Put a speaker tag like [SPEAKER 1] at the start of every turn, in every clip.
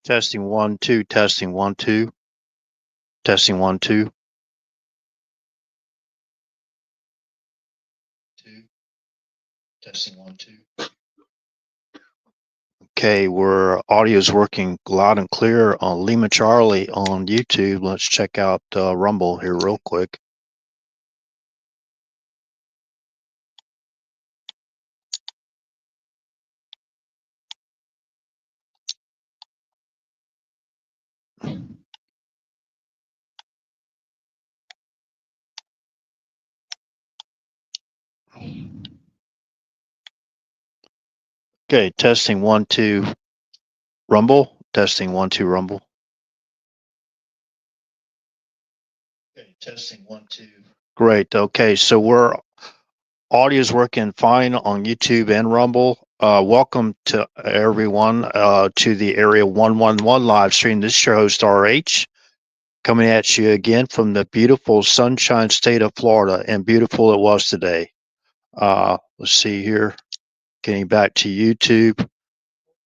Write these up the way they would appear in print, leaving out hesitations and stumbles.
[SPEAKER 1] Testing 1, 2, testing 1, 2, testing 1, 2, 2, testing 1, 2. Okay, we're audio's working loud and clear on Lima Charlie on YouTube. Let's check out Rumble here real quick. Okay, testing 1, 2, Rumble. Testing 1, 2, Rumble. Okay, testing 1, 2. Great. Okay, so we're audio's working fine on YouTube and Rumble. Welcome to everyone to the Area 111 live stream. This is your host RH, coming at you again from the beautiful Sunshine State of Florida, and beautiful it was today. Let's see here, getting back to YouTube.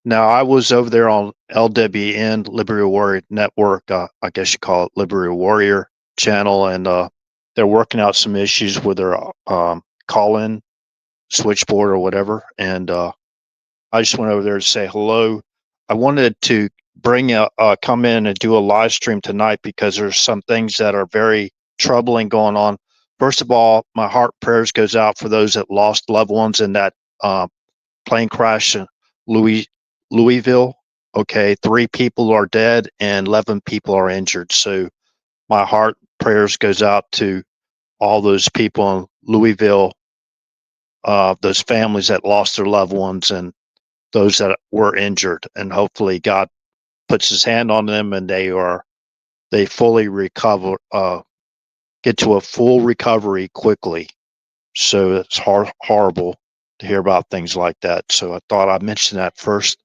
[SPEAKER 1] Now, I was over there on LWN, Liberty Warrior Network, I guess you call it Liberty Warrior channel, and they're working out some issues with their call-in switchboard or whatever. And I just went over there to say hello. I wanted to come in and do a live stream tonight because there's some things that are very troubling going on. First of all, my heart prayers goes out for those that lost loved ones in that plane crash in Louisville. Okay, 3 people are dead and 11 people are injured. So my heart prayers goes out to all those people in Louisville, those families that lost their loved ones and those that were injured. And hopefully God puts his hand on them and they fully recover, get to a full recovery quickly. So it's horrible to hear about things like that. So I thought I'd mention that first.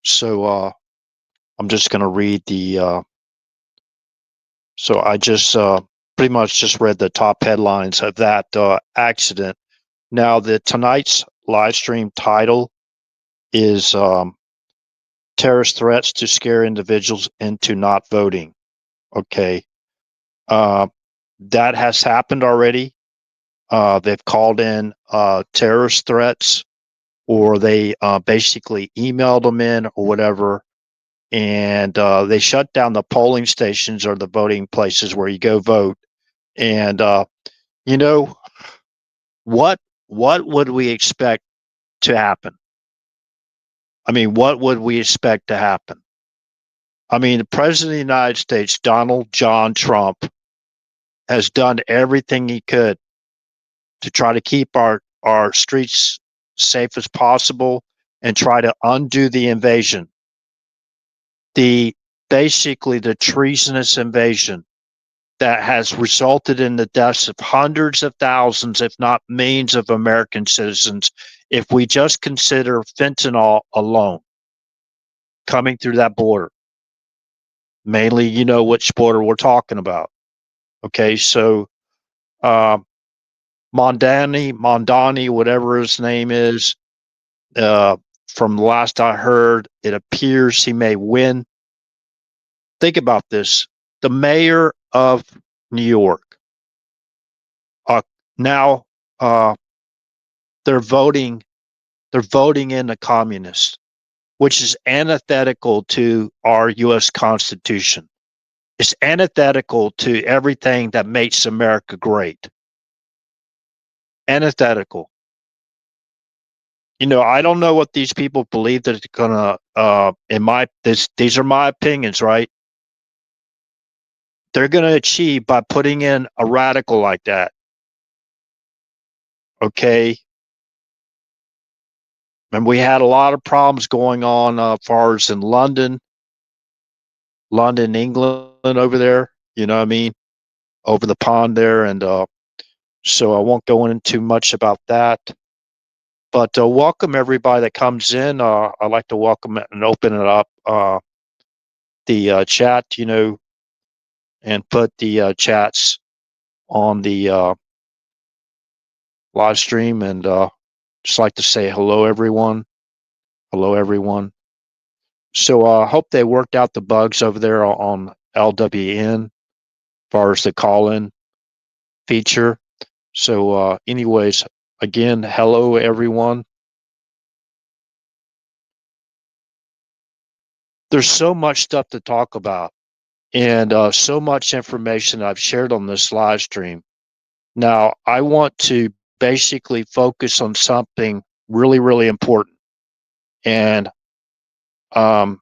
[SPEAKER 1] So I'm just going to read so I just pretty much just read the top headlines of that accident. Now, tonight's live stream title is terrorist threats to scare individuals into not voting. Okay. That has happened already. They've called in terrorist threats, or they basically emailed them in or whatever. And they shut down the polling stations or the voting places where you go vote. And you know what would we expect to happen? I mean, what would we expect to happen? I mean, the president of the United States, Donald John Trump, has done everything he could to try to keep our streets safe as possible and try to undo the invasion. Basically the treasonous invasion that has resulted in the deaths of hundreds of thousands, if not millions of American citizens, if we just consider fentanyl alone coming through that border. Mainly, you know which border we're talking about. Okay, so Mondani, whatever his name is, from the last I heard, it appears he may win. Think about this. The mayor of New York, now they're voting in the communists, which is antithetical to our U.S. Constitution. It's antithetical to everything that makes America great. Antithetical. You know, I don't know what these people believe that it's gonna. These are my opinions, right? They're gonna achieve by putting in a radical like that. Okay. And we had a lot of problems going on as far as in London, England, over there. You know what I mean? Over the pond there, and so I won't go into too much about that. But welcome everybody that comes in. I'd like to welcome it and open it up, the chat, you know, and put the chats on the live stream, and just like to say hello, everyone. Hello, everyone. So I hope they worked out the bugs over there on LWN as far as the call-in feature. So anyways, again, hello everyone. There's so much stuff to talk about and so much information I've shared on this live stream. Now, I want to basically focus on something really, really important. And now,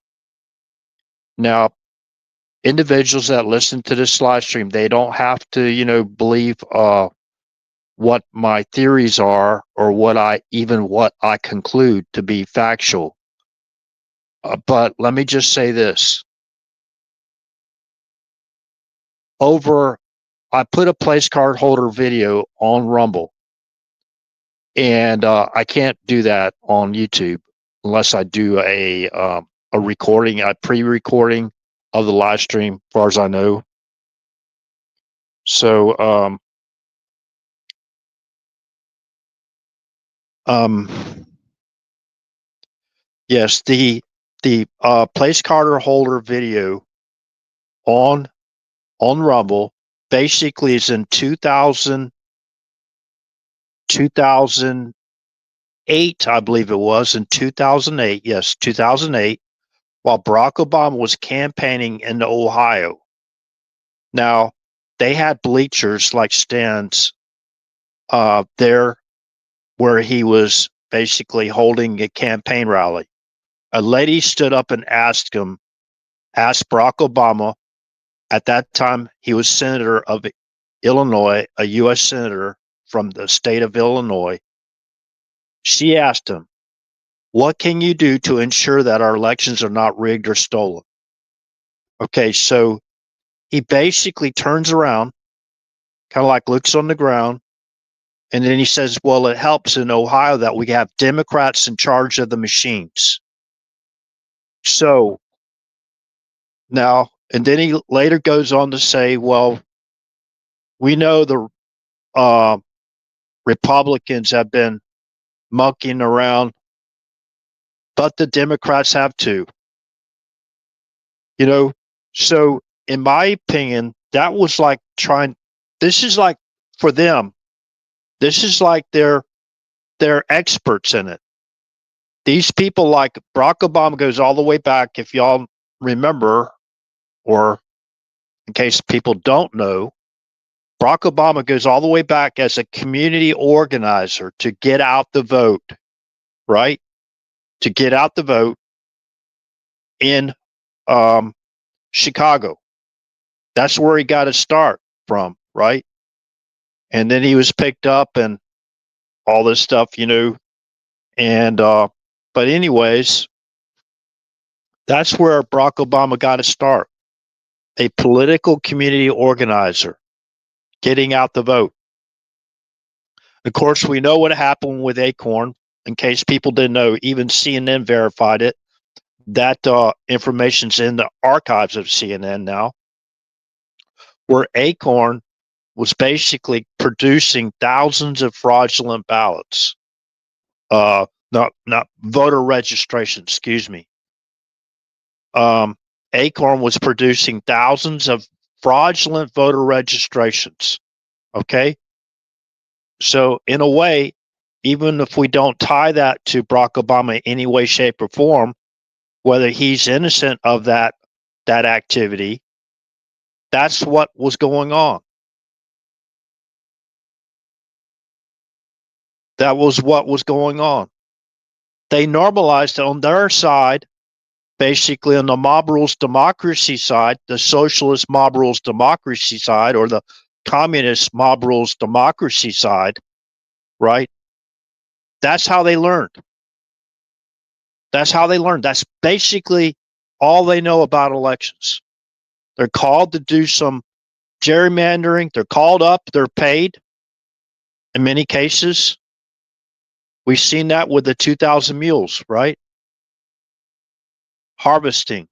[SPEAKER 1] individuals that listen to this live stream, they don't have to, believe what my theories are or what I conclude to be factual. But let me just say this. I put a place card holder video on Rumble, and I can't do that on YouTube unless I do a recording, a pre-recording of the live stream, as far as I know. So, yes, the place card holder video on Rumble basically is in 2008, I believe it was, in 2008. Yes, 2008, while Barack Obama was campaigning in Ohio. Now, they had bleachers like stands there where he was basically holding a campaign rally. A lady stood up and asked Barack Obama, at that time he was senator of Illinois, a U.S. senator from the state of Illinois. She asked him, "What can you do to ensure that our elections are not rigged or stolen?" Okay, so he basically turns around, kind of like looks on the ground, and then he says, "Well, it helps in Ohio that we have Democrats in charge of the machines." So now, and then he later goes on to say, "Well, we know the Republicans have been monkeying around, but the Democrats have too." So in my opinion, that was like this is like, for them, this is like they're experts in it. These people, like Barack Obama, goes all the way back, if y'all remember, or in case people don't know, Barack Obama goes all the way back as a community organizer to get out the vote, right? To get out the vote in Chicago. That's where he got his start from, right? And then he was picked up and all this stuff. And but anyways, that's where Barack Obama got his start. A political community organizer, getting out the vote. Of course, we know what happened with Acorn. In case people didn't know, even CNN verified it. That information's in the archives of CNN now, where Acorn was basically producing thousands of fraudulent ballots. Not voter registration, excuse me. Acorn was producing thousands of fraudulent voter registrations. Okay. So in a way, even if we don't tie that to Barack Obama in any way, shape, or form, whether he's innocent of that activity, that's what was going on. That was what was going on. They normalized it on their side, basically on the mob rules democracy side, the socialist mob rules democracy side, or the communist mob rules democracy side, right? That's how they learned. That's how they learned. That's basically all they know about elections. They're called to do some gerrymandering. They're called up. They're paid in many cases. We've seen that with the 2,000 mules, right? Harvesting.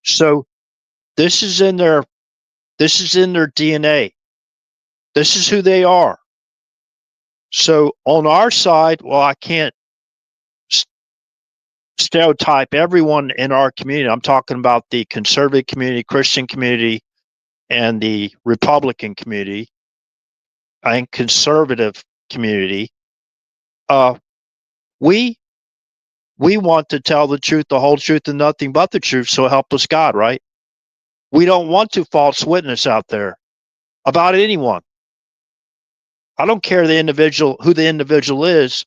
[SPEAKER 1] So this is in their DNA. This is who they are. So on our side, well, I can't stereotype everyone in our community. I'm talking about the conservative community, Christian community, and the Republican community and conservative community. We want to tell the truth, the whole truth, and nothing but the truth. So help us God, right? We don't want to false witness out there about anyone. I don't care who the individual is.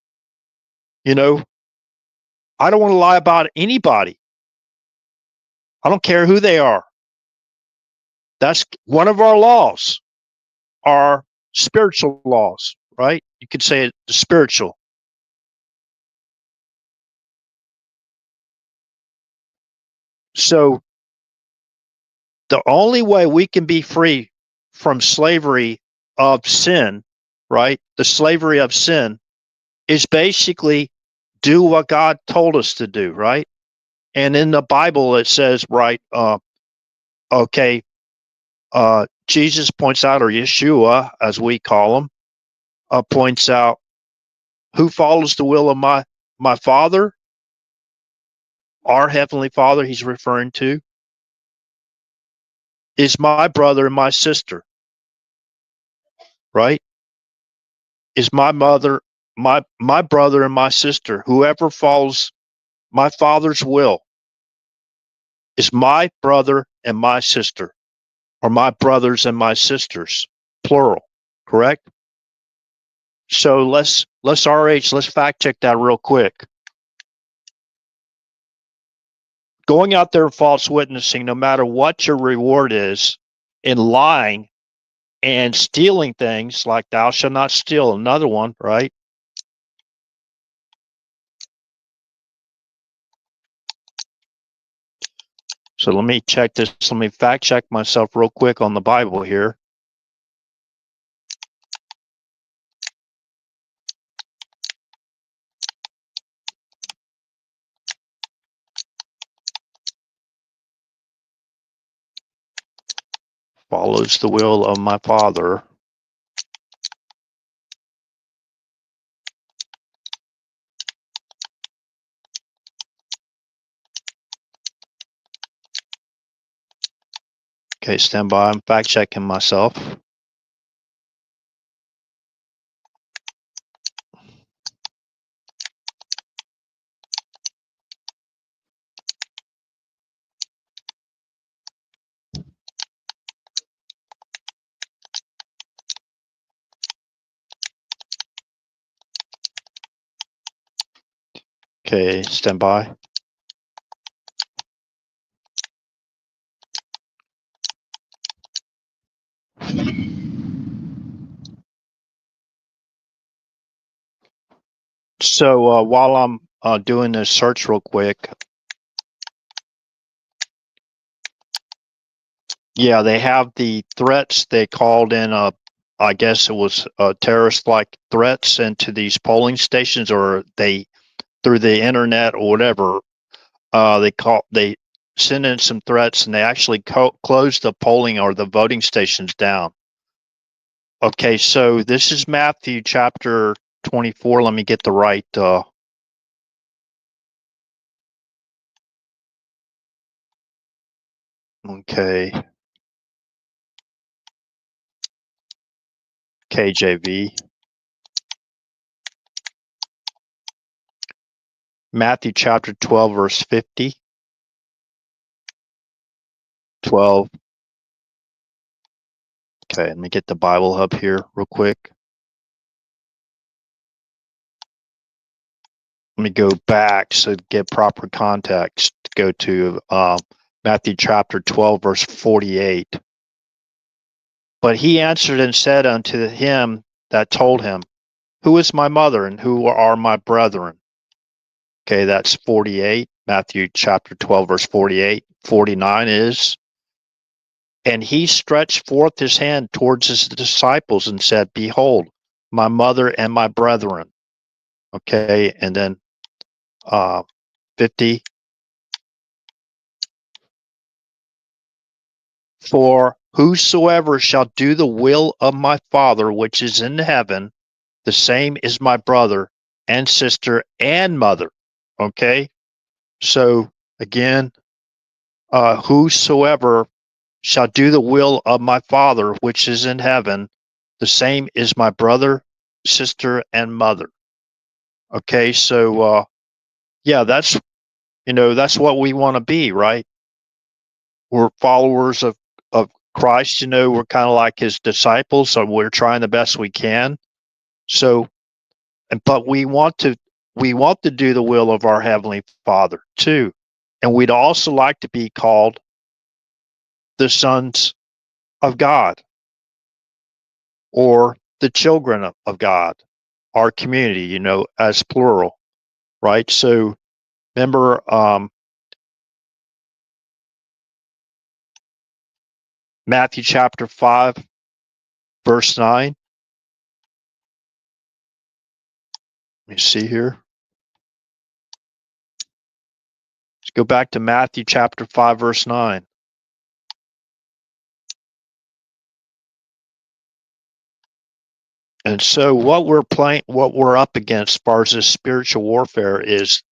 [SPEAKER 1] You know, I don't want to lie about anybody. I don't care who they are. That's one of our laws, our spiritual laws, right? You could say it spiritual. So the only way we can be free from slavery of sin, right? The slavery of sin is basically do what God told us to do, right? And in the Bible, it says, right, okay, Jesus points out, or Yeshua, as we call him, points out, who follows the will of my Father, our Heavenly Father, he's referring to, is my brother and my sister, right? Is my mother, my brother and my sister. Whoever follows my Father's will is my brother and my sister, or my brothers and my sisters, plural, correct? So let's fact check that real quick. Going out there and false witnessing, no matter what your reward is, in lying and stealing things like thou shalt not steal, another one, right? So let me check this. Let me fact check myself real quick on the Bible here. Follows the will of my Father. Okay, stand by. I'm fact checking myself. Okay, stand by. So while I'm doing this search real quick, yeah, they have the threats. They called in I guess it was terrorist-like threats into these polling stations, or they through the internet or whatever. They sent in some threats, and they actually closed the polling or the voting stations down. Okay, so this is Matthew chapter 24. Let me get the right. Okay. KJV. Matthew chapter 12, verse 50. 12. Okay, let me get the Bible Hub here real quick. Let me go back so to get proper context. Go to Matthew chapter 12, verse 48. But he answered and said unto him that told him, who is my mother and who are my brethren? Okay, that's 48. Matthew chapter 12, verse 48. 49 is, and he stretched forth his hand towards his disciples and said, behold, my mother and my brethren. Okay, and then 50. For whosoever shall do the will of my Father which is in heaven, the same is my brother and sister and mother. Okay? So again, whosoever shall do the will of my Father which is in heaven, the same is my brother, sister, and mother. Okay, so yeah, that's what we want to be, right? We're followers of Christ. We're kind of like his disciples, so we're trying the best we can. So, but we want to do the will of our heavenly Father too, and we'd also like to be called the sons of God or the children of God, our community, as plural, right? So remember, Matthew chapter 5, verse 9. Let me see here. Let's go back to Matthew chapter 5, verse 9. And so what we're up against as far as this spiritual warfare is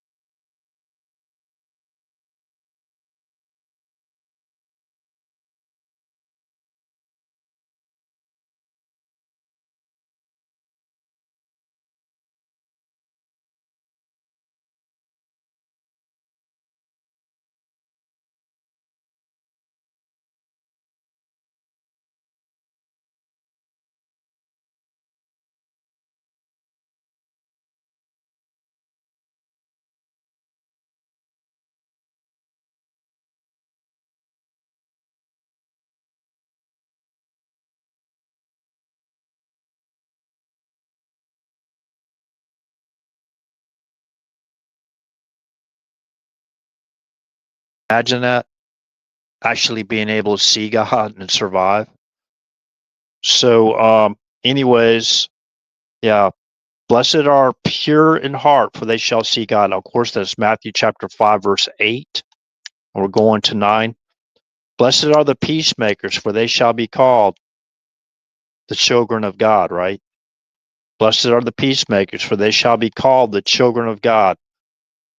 [SPEAKER 1] imagine that actually being able to see God and survive. So, anyways, yeah, blessed are pure in heart, for they shall see God. Now, of course, that's Matthew chapter 5, verse 8. And we're going to 9. Blessed are the peacemakers, for they shall be called the children of God, right? Blessed are the peacemakers, for they shall be called the children of God.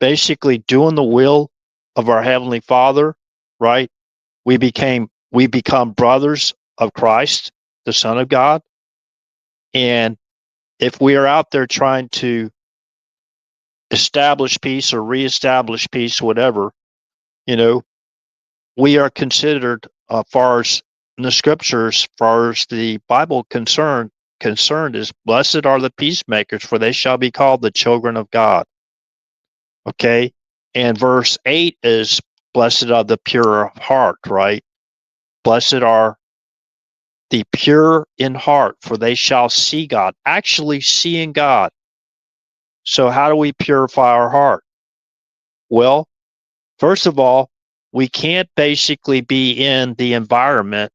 [SPEAKER 1] Basically, doing the will of our Heavenly Father, right? We become brothers of Christ, the Son of God. And if we are out there trying to establish peace or reestablish peace, whatever, you know, we are considered, far as in the scriptures, far as the Bible concerned is blessed are the peacemakers, for they shall be called the children of God. Okay. And verse 8 is blessed are the pure of heart, right? Blessed are the pure in heart, for they shall see God. Actually seeing God. So how do we purify our heart? Well, first of all, we can't basically be in the environment,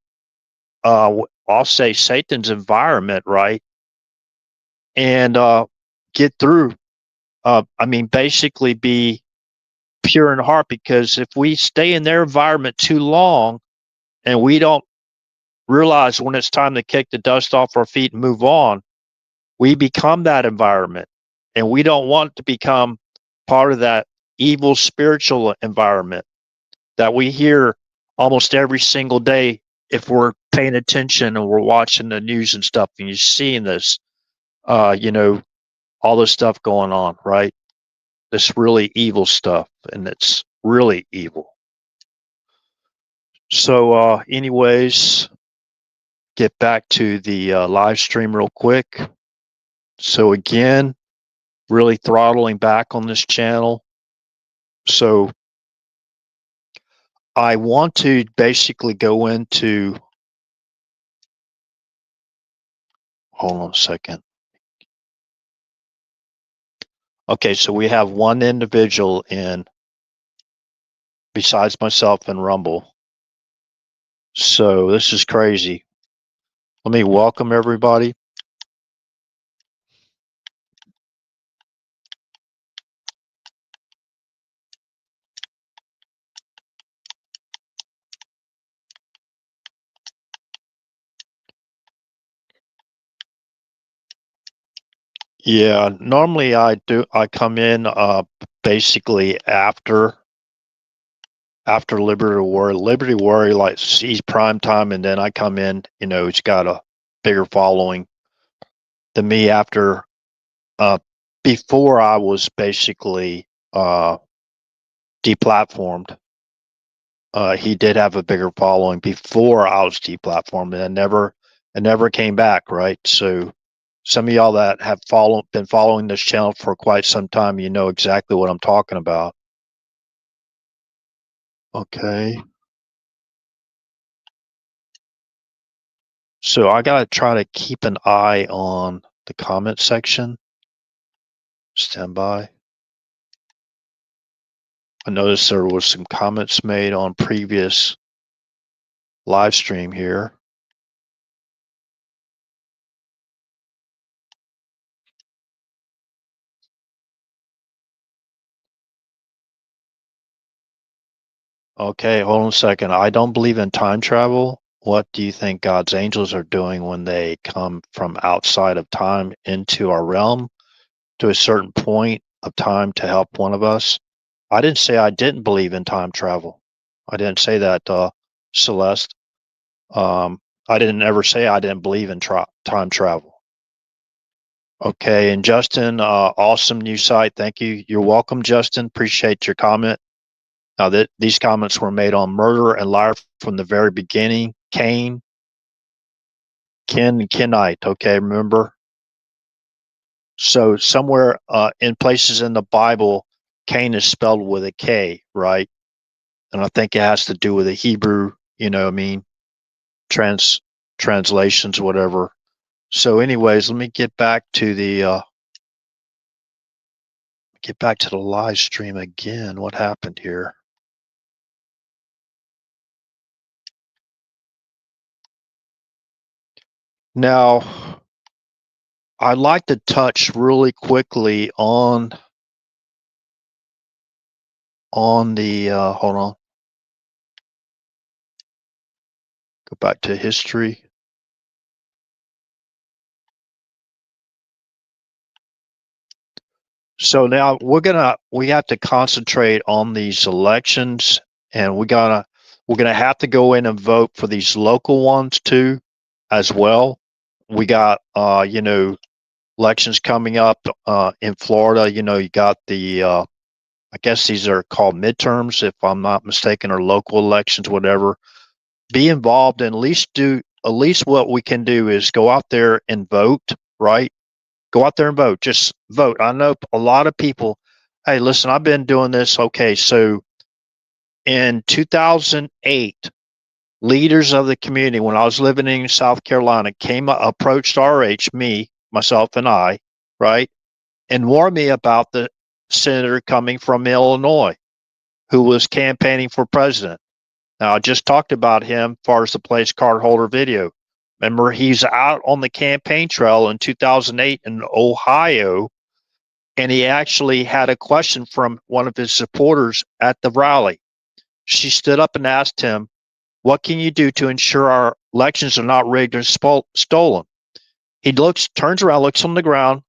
[SPEAKER 1] I'll say Satan's environment, right? And get through, basically be pure in heart, because if we stay in their environment too long and we don't realize when it's time to kick the dust off our feet and move on, we become that environment. And we don't want to become part of that evil spiritual environment that we hear almost every single day if we're paying attention and we're watching the news and stuff, and you're seeing this, all this stuff going on, right? This really evil stuff, and it's really evil. So, anyways, get back to the live stream real quick. So again, really throttling back on this channel. So I want to basically go into, hold on a second. Okay, so we have one individual in besides myself in Rumble. So this is crazy. Let me welcome everybody. Yeah, normally I come in basically after after Liberty Warrior. Liberty Warrior, like, he's prime time, and then I come in, he's got a bigger following than me after, before I was basically deplatformed. He did have a bigger following before I was deplatformed, and it never came back, right? So some of y'all that have been following this channel for quite some time, you know exactly what I'm talking about. Okay. So I gotta try to keep an eye on the comment section. Stand by. I noticed there was some comments made on previous live stream here. Okay, hold on a second. I don't believe in time travel. What do you think God's angels are doing when they come from outside of time into our realm to a certain point of time to help one of us? I didn't say I didn't believe in time travel. I didn't say that, Celeste. I didn't ever say I didn't believe in time travel. Okay, and Justin, awesome new site. Thank you. You're welcome, Justin. Appreciate your comment. Now, these comments were made on murder and liar from the very beginning. Cain, Ken, and Kenite. Okay, remember? So somewhere in places in the Bible, Cain is spelled with a K, right? And I think it has to do with the Hebrew, translations, whatever. So, anyways, let me get back to the live stream again. What happened here? Now, I'd like to touch really quickly on the hold on. Go back to history. So now we have to concentrate on these elections, and we're gonna have to go in and vote for these local ones too, as well. We got elections coming up in Florida. You got the I guess these are called midterms, if I'm not mistaken, or local elections, whatever. Be involved and at least what we can do is go out there and vote, right? Go out there and vote. Just vote. I know a lot of people, hey, listen, I've been doing this. Okay, so in 2008, leaders of the community, when I was living in South Carolina, approached RH, me, myself, and I, right, and warned me about the senator coming from Illinois who was campaigning for president. Now, I just talked about him as far as the place card holder video. Remember, he's out on the campaign trail in 2008 in Ohio, and he actually had a question from one of his supporters at the rally. She stood up and asked him, "What can you do to ensure our elections are not rigged or stolen?" He turns around, looks on the ground,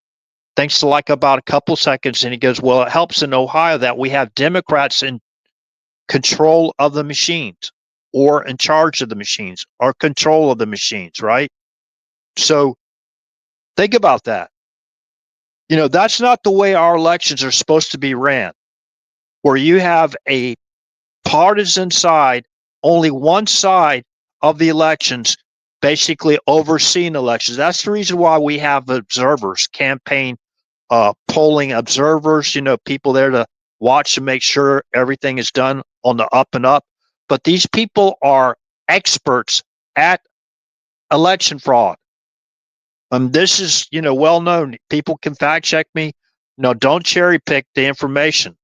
[SPEAKER 1] thinks like about a couple seconds, and he goes, "Well, it helps in Ohio that we have Democrats in control of the machines, or in charge of the machines, or control of the machines," right? So think about that. That's not the way our elections are supposed to be ran, where you have a partisan side, only one side of the elections basically overseeing elections. That's the reason why we have observers, campaign polling observers, people there to watch and make sure everything is done on the up and up. But these people are experts at election fraud. This is, well known. People can fact check me. No, don't cherry pick the information.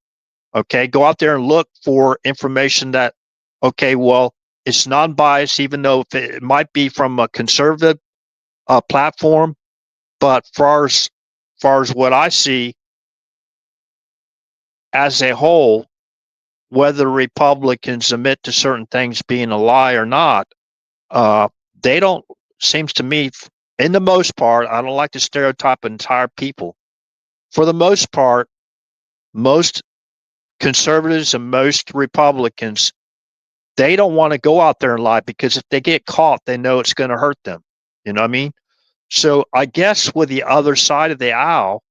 [SPEAKER 1] Okay, go out there and look for information that, okay, well, it's non-biased, even though it might be from a conservative platform. But far as what I see, as a whole, whether Republicans admit to certain things being a lie or not, they don't, seems to me, in the most part, I don't like to stereotype entire people. For the most part, most conservatives and most Republicans they don't want to go out there and lie, because if they get caught, they know it's going to hurt them. You know what I mean? So I guess with the other side of the aisle,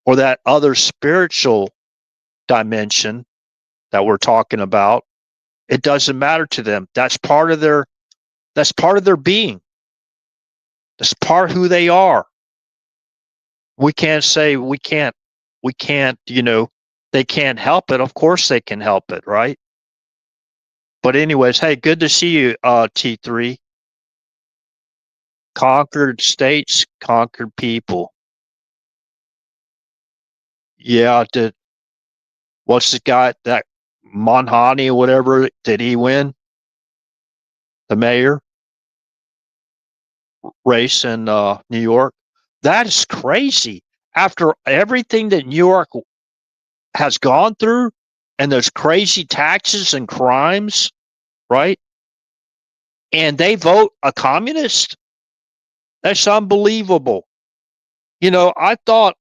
[SPEAKER 1] or that other spiritual dimension that we're talking about, it doesn't matter to them. That's part of their being. That's part of who they are. We can't say we can't, they can't help it. Of course they can help it, right? But anyways, hey, good to see you, T3. Conquered states, conquered people. Yeah, what's the guy, that Manhani or whatever, did he win the mayor race in New York? That is crazy. After everything that New York has gone through, and those crazy taxes and crimes, right? And they vote a communist? That's unbelievable. I thought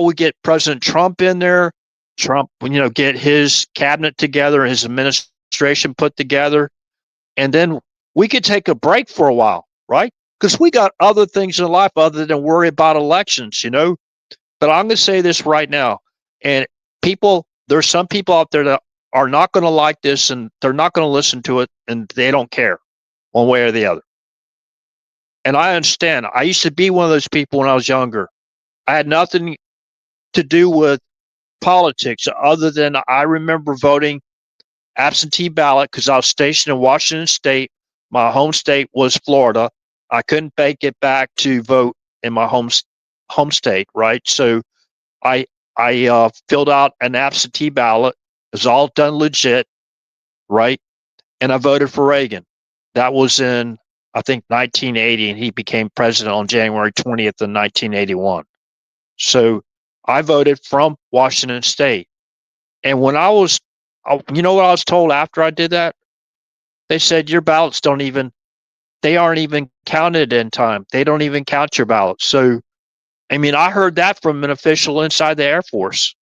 [SPEAKER 1] we'd get President Trump in there. Trump, get his cabinet together, his administration put together, and then we could take a break for a while, right? Because we got other things in life other than worry about elections, But I'm going to say this right now, and there's some people out there that are not going to like this, and they're not going to listen to it, and they don't care one way or the other. And I understand. I used to be one of those people when I was younger. I had nothing to do with politics other than I remember voting absentee ballot because I was stationed in Washington State. My home state was Florida. I couldn't make it back to vote in my home state, right? So I filled out an absentee ballot. It was all done legit, right? And I voted for Reagan. That was in, I think, 1980, and he became president on January 20th of 1981. So I voted from Washington State. And when I was, what I was told after I did that? They said, your ballots they aren't even counted in time. They don't even count your ballots. So, I heard that from an official inside the Air Force.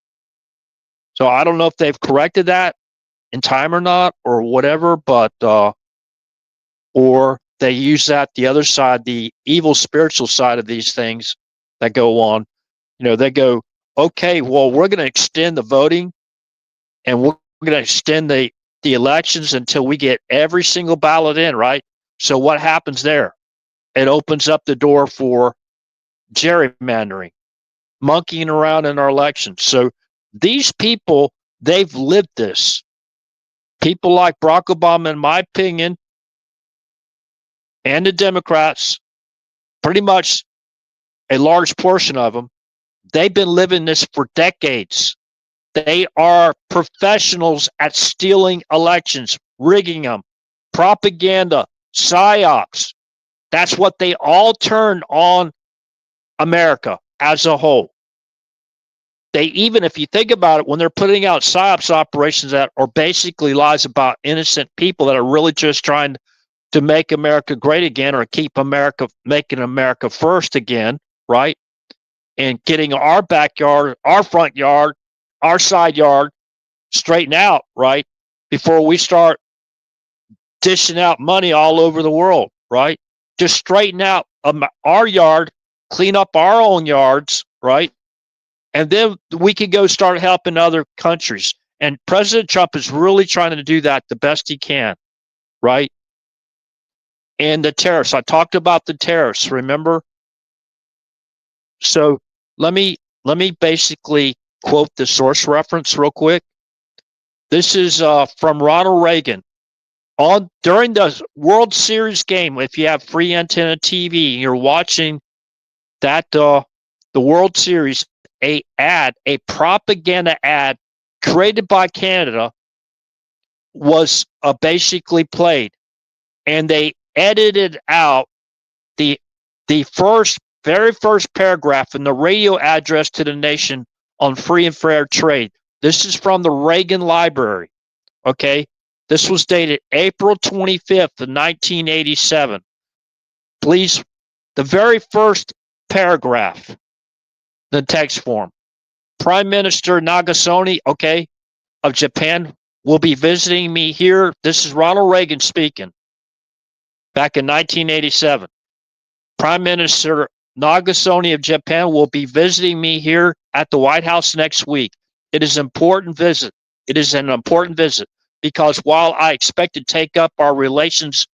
[SPEAKER 1] So I don't know if they've corrected that in time or not, or whatever, but, or they use that, the other side, the evil spiritual side of these things that go on. They go, okay, well, we're going to extend the voting, and we're going to extend the elections until we get every single ballot in, right? So what happens there? It opens up the door for gerrymandering, monkeying around in our elections. So these people, they've lived this. People like Barack Obama, in my opinion, and the Democrats, pretty much a large portion of them, they've been living this for decades. They are professionals at stealing elections, rigging them, propaganda, psyops. That's what they all turn on America as a whole. They even, if you think about it, when they're putting out psyops operations that are basically lies about innocent people that are really just trying to make America great again, or keep making America first again, right? And getting our backyard, our front yard, our side yard straightened out, right? Before we start dishing out money all over the world, right? Just straighten out our yard, clean up our own yards, right? And then we can go start helping other countries. And President Trump is really trying to do that the best he can, right? And the tariffs, I talked about the tariffs, remember? So let me basically quote the source reference real quick. This is from Ronald Reagan. During the World Series game, if you have free antenna TV, you're watching that the World Series, a propaganda ad created by Canada was basically played, and they edited out the very first paragraph in the radio address to the nation on free and fair trade. This is from the Reagan Library. Okay, this was dated April 25th of 1987. Please, the very first paragraph, the text form. Prime Minister Nagasone, okay, of Japan, will be visiting me here. This is Ronald Reagan speaking. Back in 1987, Prime Minister Nagasone of Japan will be visiting me here at the White House next week. It is an important visit. It is an important visit because while I expect to take up our relations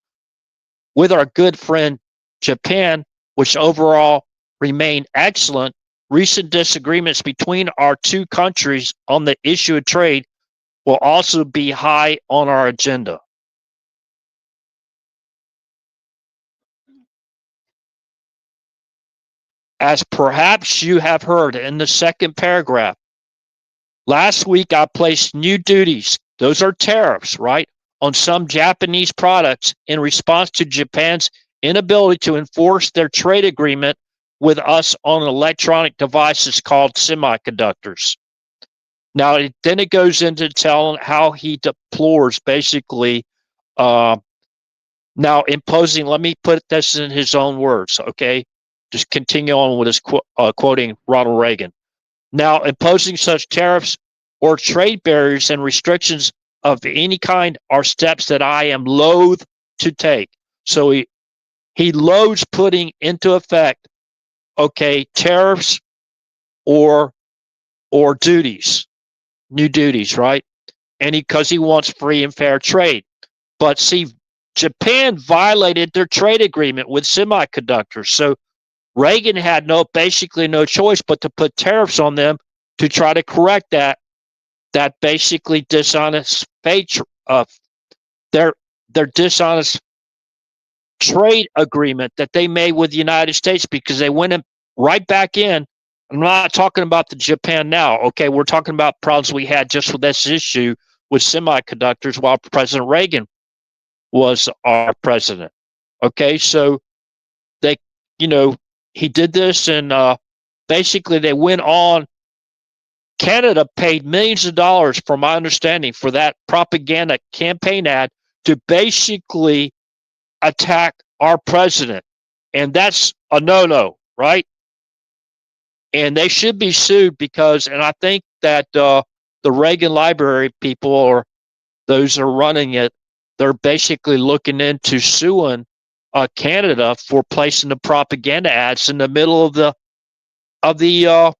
[SPEAKER 1] with our good friend Japan, which overall remain excellent, recent disagreements between our two countries on the issue of trade will also be high on our agenda. As perhaps you have heard in the second paragraph, last week I placed new duties, those are tariffs, right, on some Japanese products in response to Japan's inability to enforce their trade agreement with us on electronic devices called semiconductors. Now, then it goes into telling how he deplores basically now imposing, let me put this in his own words, okay? Just continue on with his quoting Ronald Reagan. Now, imposing such tariffs or trade barriers and restrictions of any kind are steps that I am loath to take. So he loathes putting into effect, okay, tariffs or duties, new duties, right? And because he wants free and fair trade. But see, Japan violated their trade agreement with semiconductors. So Reagan had basically no choice but to put tariffs on them to try to correct that basically dishonest their dishonest trade agreement that they made with the United States, because they went right back in. I'm not talking about the Japan now. Okay, we're talking about problems we had just with this issue with semiconductors while President Reagan was our president. Okay, so they, he did this, and basically they went on. Canada paid millions of dollars, from my understanding, for that propaganda campaign ad to basically attack our president. And that's a no-no, right? And they should be sued because, and I think that the Reagan Library people, or those that are running it, they're basically looking into suing Canada for placing the propaganda ads in the middle of the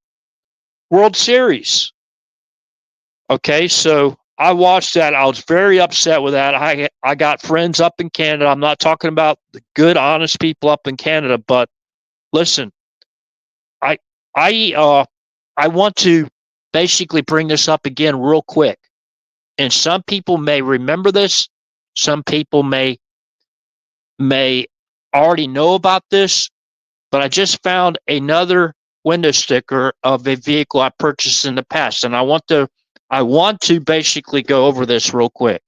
[SPEAKER 1] World Series. Okay, so I watched that. I was very upset with that. I got friends up in Canada. I'm not talking about the good, honest people up in Canada, but listen, I want to basically bring this up again real quick. And some people may remember this. Some people may already know about this, but I just found another window sticker of a vehicle I purchased in the past, and I want to basically go over this real quick.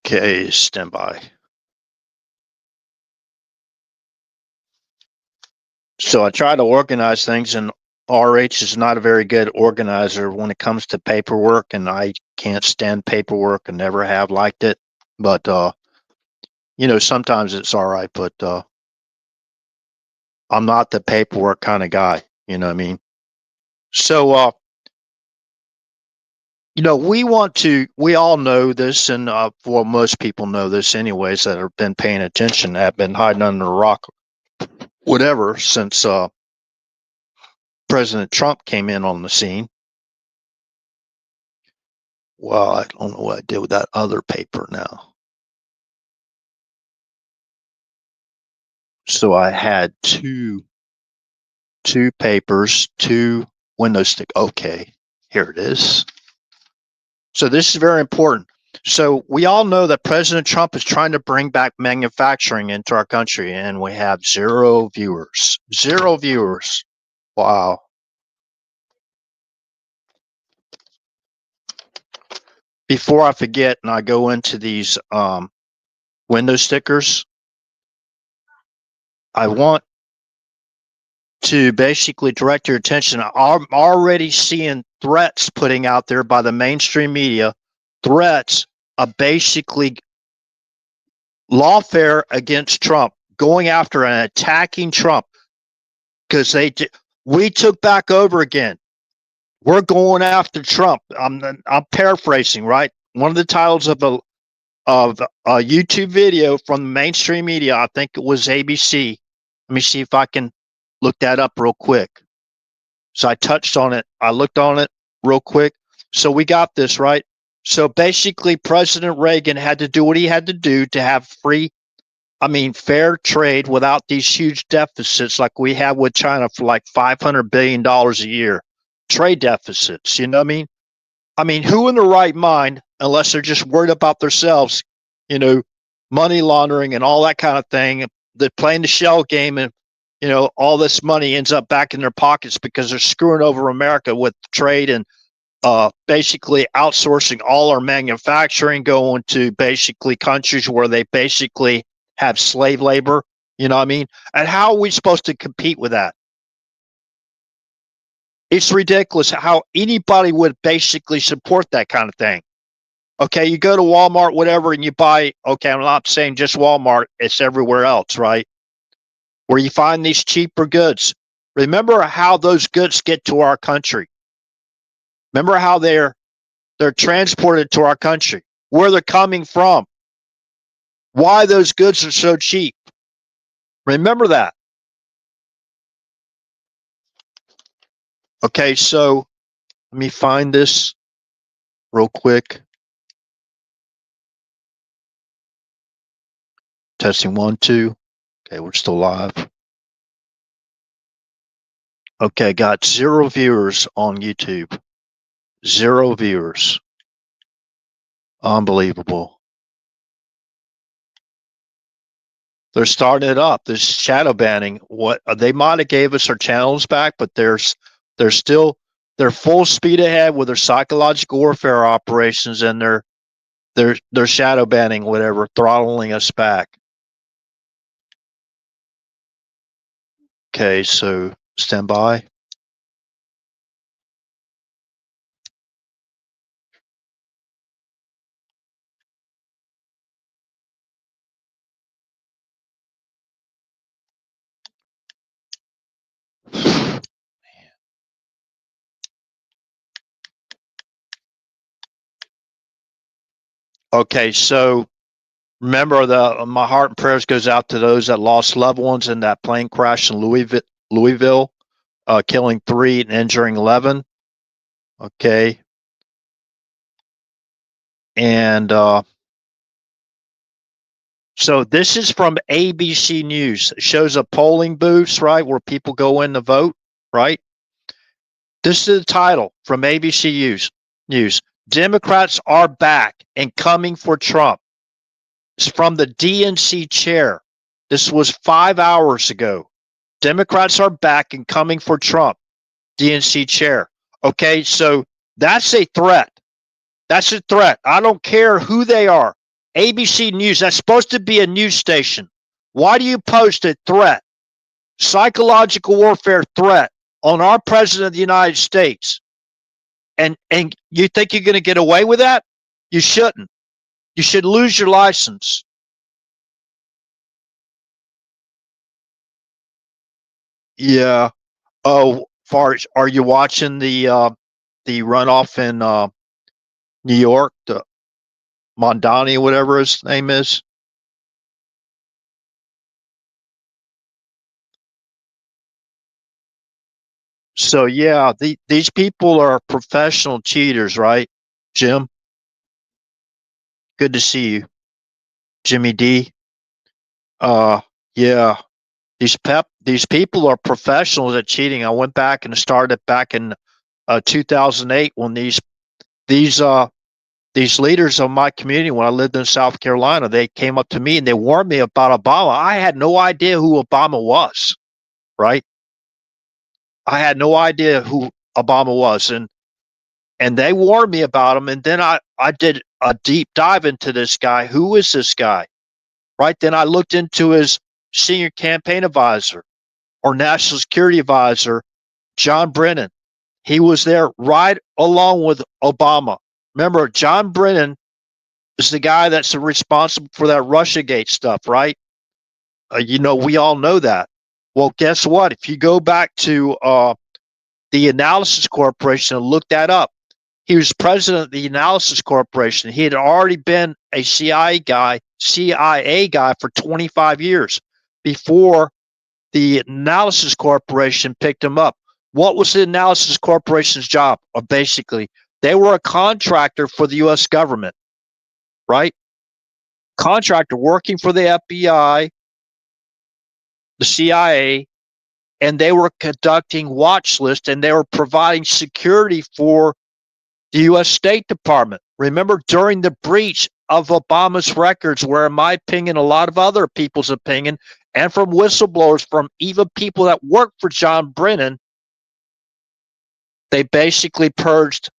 [SPEAKER 1] Okay, stand by. So I try to organize things, and RH is not a very good organizer when it comes to paperwork, and I can't stand paperwork and never have liked it. But sometimes it's all right, but I'm not the paperwork kind of guy, you know what I mean? So we all know this, and well, most people know this anyways that have been paying attention, that have been hiding under a rock, whatever, since President Trump came in on the scene. Well, I don't know what I did with that other paper now. So I had two papers, two window stick. Okay, here it is. So this is very important. So we all know that President Trump is trying to bring back manufacturing into our country, and we have 0 viewers. 0 viewers. Wow. Before I forget, and I go into these window stickers, I want to basically direct your attention. I'm already seeing threats putting out there by the mainstream media threats of basically lawfare against Trump, going after and attacking Trump because we took back over again. We're going after Trump. I'm paraphrasing, right? One of the titles of a YouTube video from the mainstream media, I think it was ABC. Let me see if I can look that up real quick. So I touched on it. I looked on it real quick. So we got this, right? So basically, President Reagan had to do what he had to do to have fair trade without these huge deficits like we have with China for like $500 billion a year. Trade deficits, you know what I mean? I mean, who in the right mind, unless they're just worried about themselves, money laundering and all that kind of thing, they're playing the shell game and, all this money ends up back in their pockets because they're screwing over America with trade and basically outsourcing all our manufacturing, going to basically countries where they basically have slave labor, you know what I mean? And how are we supposed to compete with that? It's ridiculous how anybody would basically support that kind of thing. Okay, you go to Walmart, whatever, and you buy, okay, I'm not saying just Walmart, it's everywhere else, right? Where you find these cheaper goods. Remember how those goods get to our country. Remember how they're transported to our country, where they're coming from, why those goods are so cheap. Remember that. Okay, so let me find this real quick. Testing 1, 2. Okay, we're still live. Okay, got 0 viewers on YouTube. 0 viewers. Unbelievable. They're starting it up. This shadow banning. What they might have gave us our channels back, but they're full speed ahead with their psychological warfare operations and their shadow banning, whatever, throttling us back. Okay, so stand by. Okay, so remember, my heart and prayers goes out to those that lost loved ones in that plane crash in Louisville, killing 3 and injuring 11. Okay, and so this is from ABC News. It shows a polling booths, right, where people go in to vote, right? This is the title from ABC News. Democrats are back and coming for Trump. It's from the DNC chair. This was 5 hours ago. Democrats are back and coming for Trump. DNC chair. Okay, so that's a threat. That's a threat. I don't care who they are. ABC News, that's supposed to be a news station. Why do you post a threat, psychological warfare threat on our president of the United States? And you think you're going to get away with that? You shouldn't. You should lose your license. Yeah. Oh, are you watching the runoff in New York, the Mondani, whatever his name is? So yeah, these people are professional cheaters, right, Jim? Good to see you, Jimmy D. Yeah, these people are professionals at cheating. I went back and started back in 2008 when these leaders of my community, when I lived in South Carolina, they came up to me and they warned me about Obama. I had no idea who Obama was, right? I had no idea who Obama was, and they warned me about him. And then I did a deep dive into this guy. Who is this guy? Right? Then I looked into his senior campaign advisor or national security advisor, John Brennan. He was there right along with Obama. Remember, John Brennan is the guy that's responsible for that Russiagate stuff, right? We all know that. Well, guess what? If you go back to the Analysis Corporation and look that up, he was president of the Analysis Corporation. He had already been a CIA guy for 25 years before the Analysis Corporation picked him up. What was the Analysis Corporation's job? Basically, they were a contractor for the U.S. government, right? Contractor working for the FBI, the CIA, and they were conducting watch lists and they were providing security for the U.S. State Department. Remember, during the breach of Obama's records, where, in my opinion, a lot of other people's opinion, and from whistleblowers, from even people that worked for John Brennan, they basically purged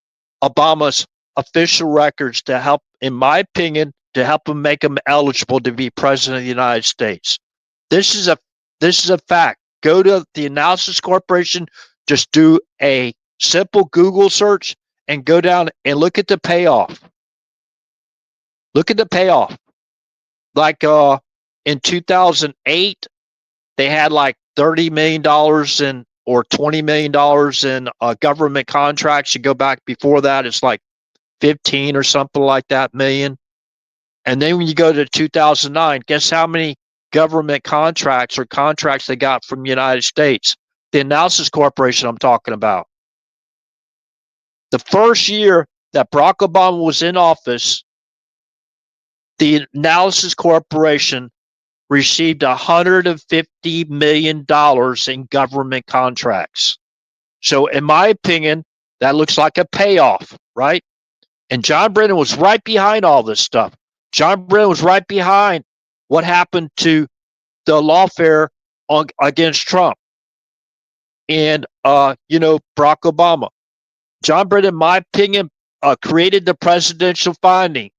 [SPEAKER 1] Obama's official records to help, in my opinion, to help him make him eligible to be president of the United States. This is a fact. Go to the Analysis Corporation, just do a simple Google search and go down and look at the payoff. Look at the payoff. Like in 2008, they had like $30 million or $20 million in government contracts. You go back before that, it's like 15 or something like that million. And then when you go to 2009, guess how many government contracts they got from the United States? The Analysis Corporation I'm talking about. The first year that Barack Obama was in office, the Analysis Corporation received $150 million in government contracts. So in my opinion, that looks like a payoff, right? And John Brennan was right behind all this stuff. John Brennan was right behind what happened to the lawfare against Trump and, Barack Obama. John Brennan, in my opinion, created the presidential finding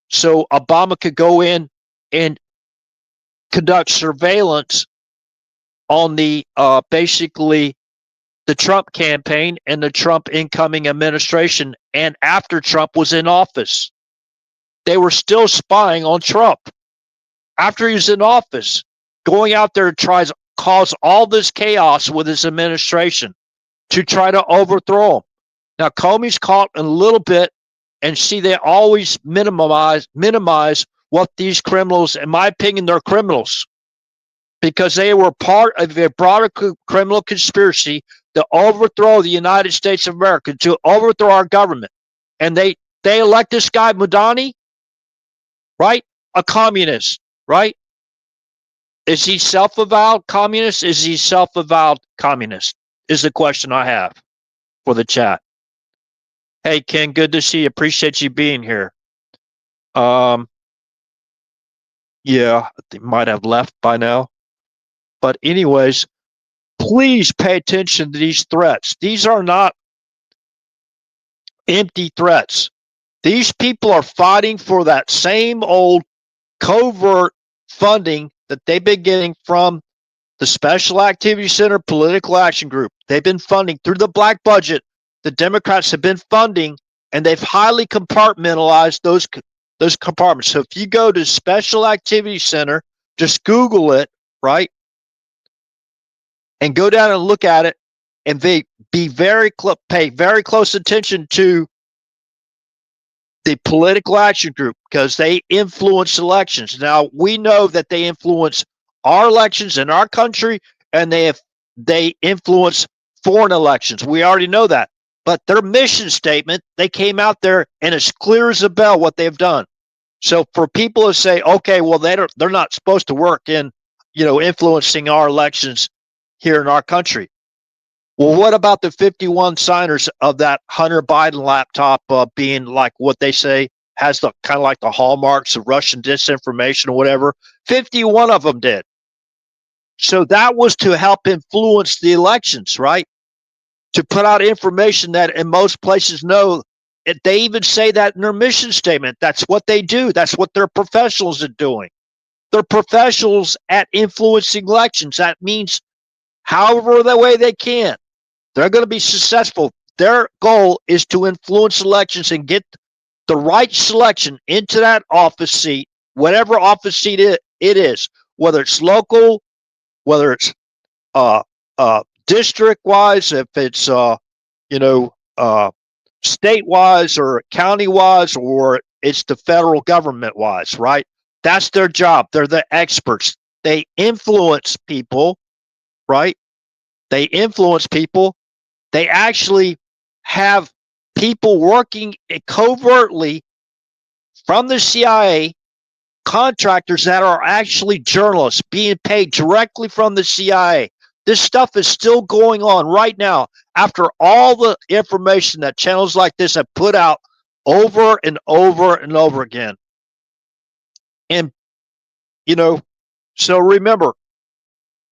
[SPEAKER 1] so Obama could go in and conduct surveillance on the basically the Trump campaign and the Trump incoming administration. And after Trump was in office, they were still spying on Trump after he was in office, going out there to try to cause all this chaos with his administration to try to overthrow him. Now, Comey's caught in a little bit, and see, they always minimize what these criminals, in my opinion, they're criminals, because they were part of a broader criminal conspiracy to overthrow the United States of America, to overthrow our government. And they elect this guy, Madani, right? A communist, right? Is he self-avowed communist? Is he self-avowed communist? Is the question I have for the chat. Hey, Ken, good to see you. Appreciate you being here. Yeah, they might have left by now. But anyways, please pay attention to these threats. These are not empty threats. These people are fighting for that same old covert funding that they've been getting from the Special Activity Center Political Action Group. They've been funding through the black budget. The Democrats have been funding, and they've highly compartmentalized those compartments. So if you go to Special Activity Center, just Google it, right? And go down and look at it, and pay very close attention to the Political Action Group, because they influence elections. Now, we know that they influence our elections in our country, and they influence foreign elections. We already know that. But their mission statement, they came out there, and it's clear as a bell what they've done. So for people to say, okay, well, they're not supposed to work in, influencing our elections here in our country. Well, what about the 51 signers of that Hunter Biden laptop being like what they say has the kind of like the hallmarks of Russian disinformation or whatever? 51 of them did. So that was to help influence the elections, right? To put out information that in most places know. They even say that in their mission statement. That's what they do. That's what their professionals are doing. They're professionals at influencing elections. That means however the way they can. They're going to be successful. Their goal is to influence elections and get the right selection into that office seat, whatever office seat it is, whether it's local, whether it's district wise, if it's you know state wise or county wise, or it's the federal government wise, right? That's their job. They're the experts. They influence people, right? They influence people. They actually have people working covertly from the CIA, contractors that are actually journalists being paid directly from the CIA. This stuff is still going on right now after all the information that channels like this have put out over and over and over again. And, so remember,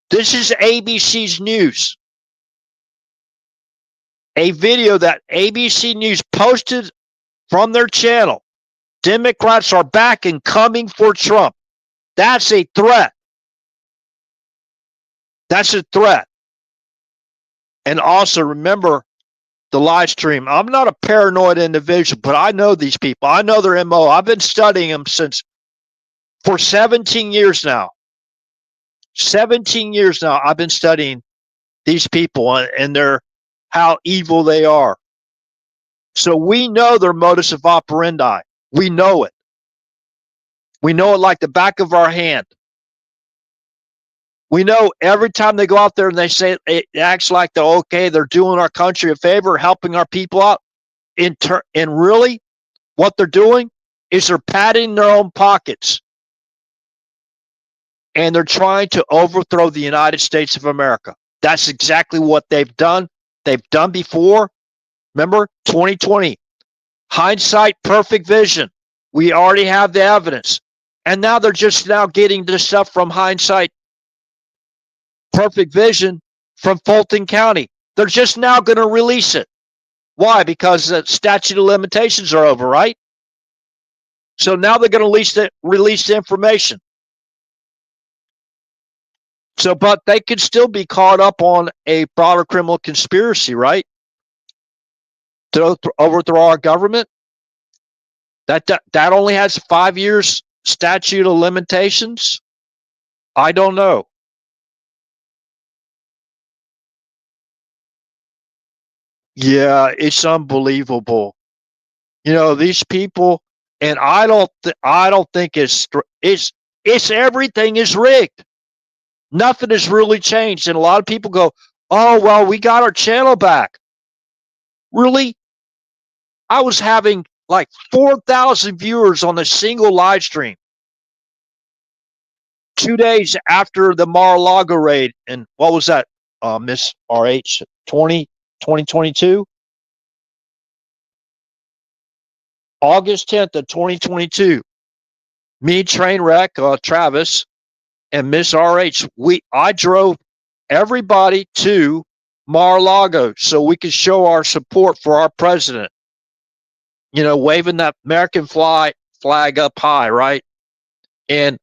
[SPEAKER 1] this is ABC's news. A video that ABC News posted from their channel. Democrats are back and coming for Trump. That's a threat. That's a threat. And also remember the live stream. I'm not a paranoid individual, but I know these people. I know their MO. I've been studying them for 17 years now. 17 years now, I've been studying these people and how evil they are. So we know their modus of operandi. We know it. We know it like the back of our hand. We know every time they go out there and they say it acts like they're doing our country a favor, helping our people out. And really, what they're doing is they're padding their own pockets. And they're trying to overthrow the United States of America. That's exactly what they've done. They've done before. Remember, 2020. Hindsight, perfect vision. We already have the evidence. And now they're just now getting this stuff from hindsight, perfect vision from Fulton County. They're just now going to release it. Why? Because the statute of limitations are over, right? So now they're going to release the information. So, but they could still be caught up on a broader criminal conspiracy, right? To overthrow our government. That only has 5 years statute of limitations. I don't know. Yeah, it's unbelievable. These people, and I don't think it's everything is rigged. Nothing has really changed. And a lot of people go, oh, well, we got our channel back. Really? I was having like 4,000 viewers on a single live stream 2 days after the Mar-a-Lago raid. And what was that, Miss RH, 2022? August 10th of 2022. Me, Trainwreck, Travis, and Miss RH, I drove everybody to Mar-a-Lago so we could show our support for our president. Waving that American flag up high, right? And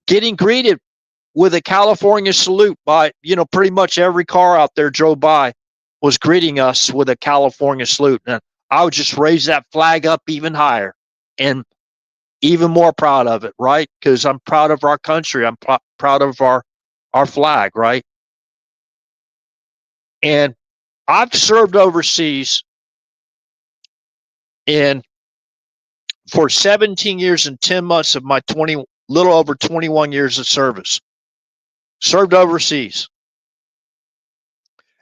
[SPEAKER 1] getting greeted with a California salute by, pretty much every car out there drove by was greeting us with a California salute. And I would just raise that flag up even higher and even more proud of it, right? Because I'm proud of our country. I'm proud of our flag, right? And I've served overseas for 17 years and 10 months of my little over 21 years of service. Served overseas.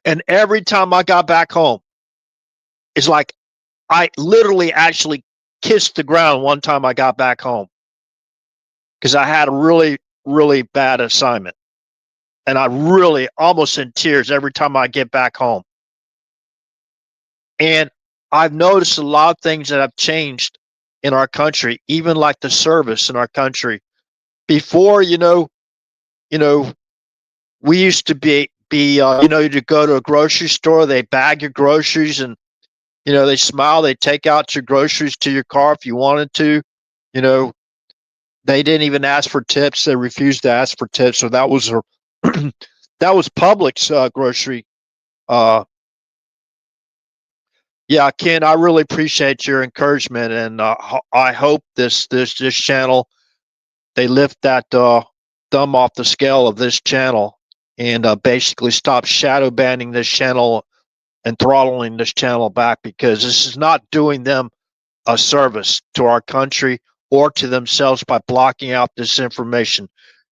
[SPEAKER 1] And every time I got back home, it's like I literally actually kissed the ground one time I got back home because I had a really, really bad assignment. And I really almost in tears every time I get back home. And I've noticed a lot of things that have changed in our country, even like the service in our country. Before, we used to be you go to a grocery store, they bag your groceries and, they smile, they take out your groceries to your car if you wanted to. They didn't even ask for tips. They refused to ask for tips. So that was that was Publix grocery Yeah, Ken, I really appreciate your encouragement, and I hope this channel, they lift that thumb off the scale of this channel, and basically stop shadow banning this channel and throttling this channel back, because this is not doing them a service to our country or to themselves by blocking out this information.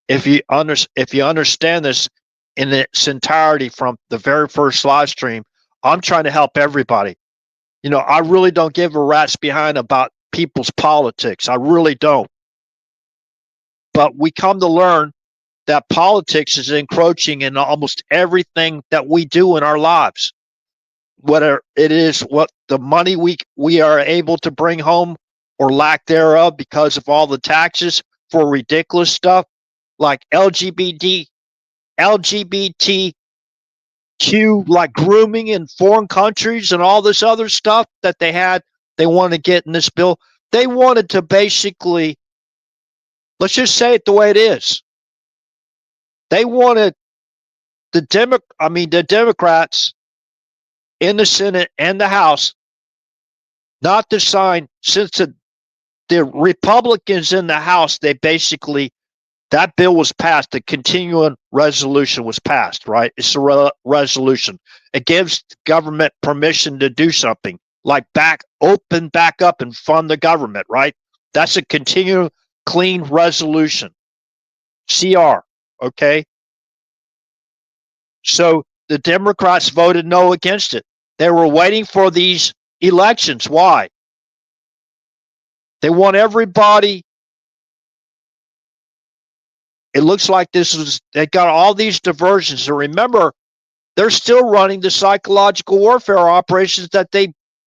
[SPEAKER 1] If you understand this in its entirety from the very first live stream, I'm trying to help everybody. You know, I really don't give a rat's behind about people's politics. I really don't. But we come to learn that politics is encroaching in almost everything that we do in our lives. Whether it is what the money we are able to bring home or lack thereof because of all the taxes for ridiculous stuff like LGBTQ, like grooming in foreign countries and all this other stuff that they want to get in this bill. They wanted to basically, let's just say it the way it is. They wanted the Democrats in the Senate and the House not to sign, since the Republicans in the House, they basically, that bill was passed, the continuing resolution was passed, right? It's a resolution. It gives government permission to do something, like open back up and fund the government, right? That's a continuing clean resolution. CR, okay? So the Democrats voted no against it. They were waiting for these elections. Why? They want everybody. It looks like they got all these diversions. And remember, they're still running the psychological warfare operations that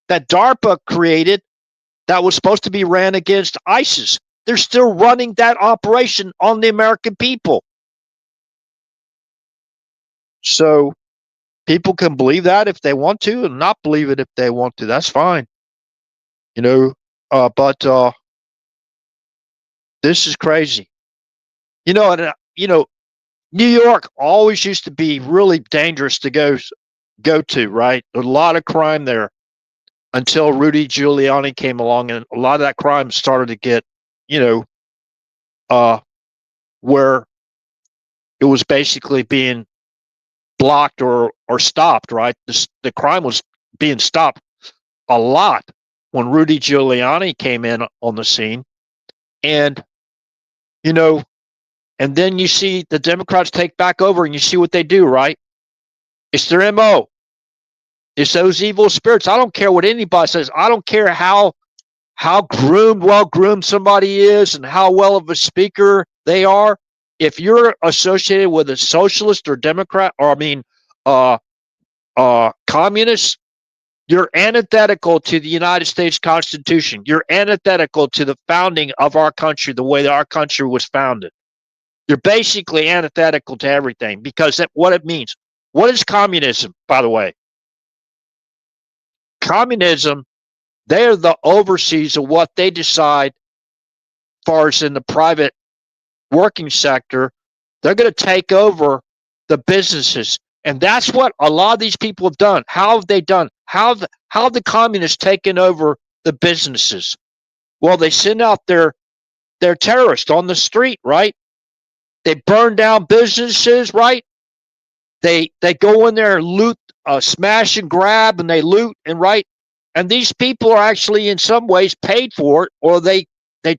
[SPEAKER 1] DARPA created that was supposed to be ran against ISIS. They're still running that operation on the American people. So people can believe that if they want to, and not believe it if they want to. That's fine. You know, but this is crazy. You know, and New York always used to be really dangerous to go to, right? A lot of crime there until Rudy Giuliani came along, and a lot of that crime started to get, where it was basically being blocked or stopped, right? The crime was being stopped a lot when Rudy Giuliani came in on the scene. And, and then you see the Democrats take back over and you see what they do, right? It's their MO. It's those evil spirits. I don't care what anybody says. I don't care how well groomed somebody is and how well of a speaker they are. If you're associated with a socialist or Democrat, or communist, you're antithetical to the United States Constitution. You're antithetical to the founding of our country, the way that our country was founded. You're basically antithetical to everything, because what it means. What is communism, by the way? Communism, they're the overseers of what they decide. As far as in the private working sector, they're going to take over the businesses. And that's what a lot of these people have done. How have they done? How have the communists taken over the businesses? Well, they send out their terrorists on the street, right? They burn down businesses, right? They go in there and loot, smash and grab, and they loot, and right. And these people are actually in some ways paid for it, or they say,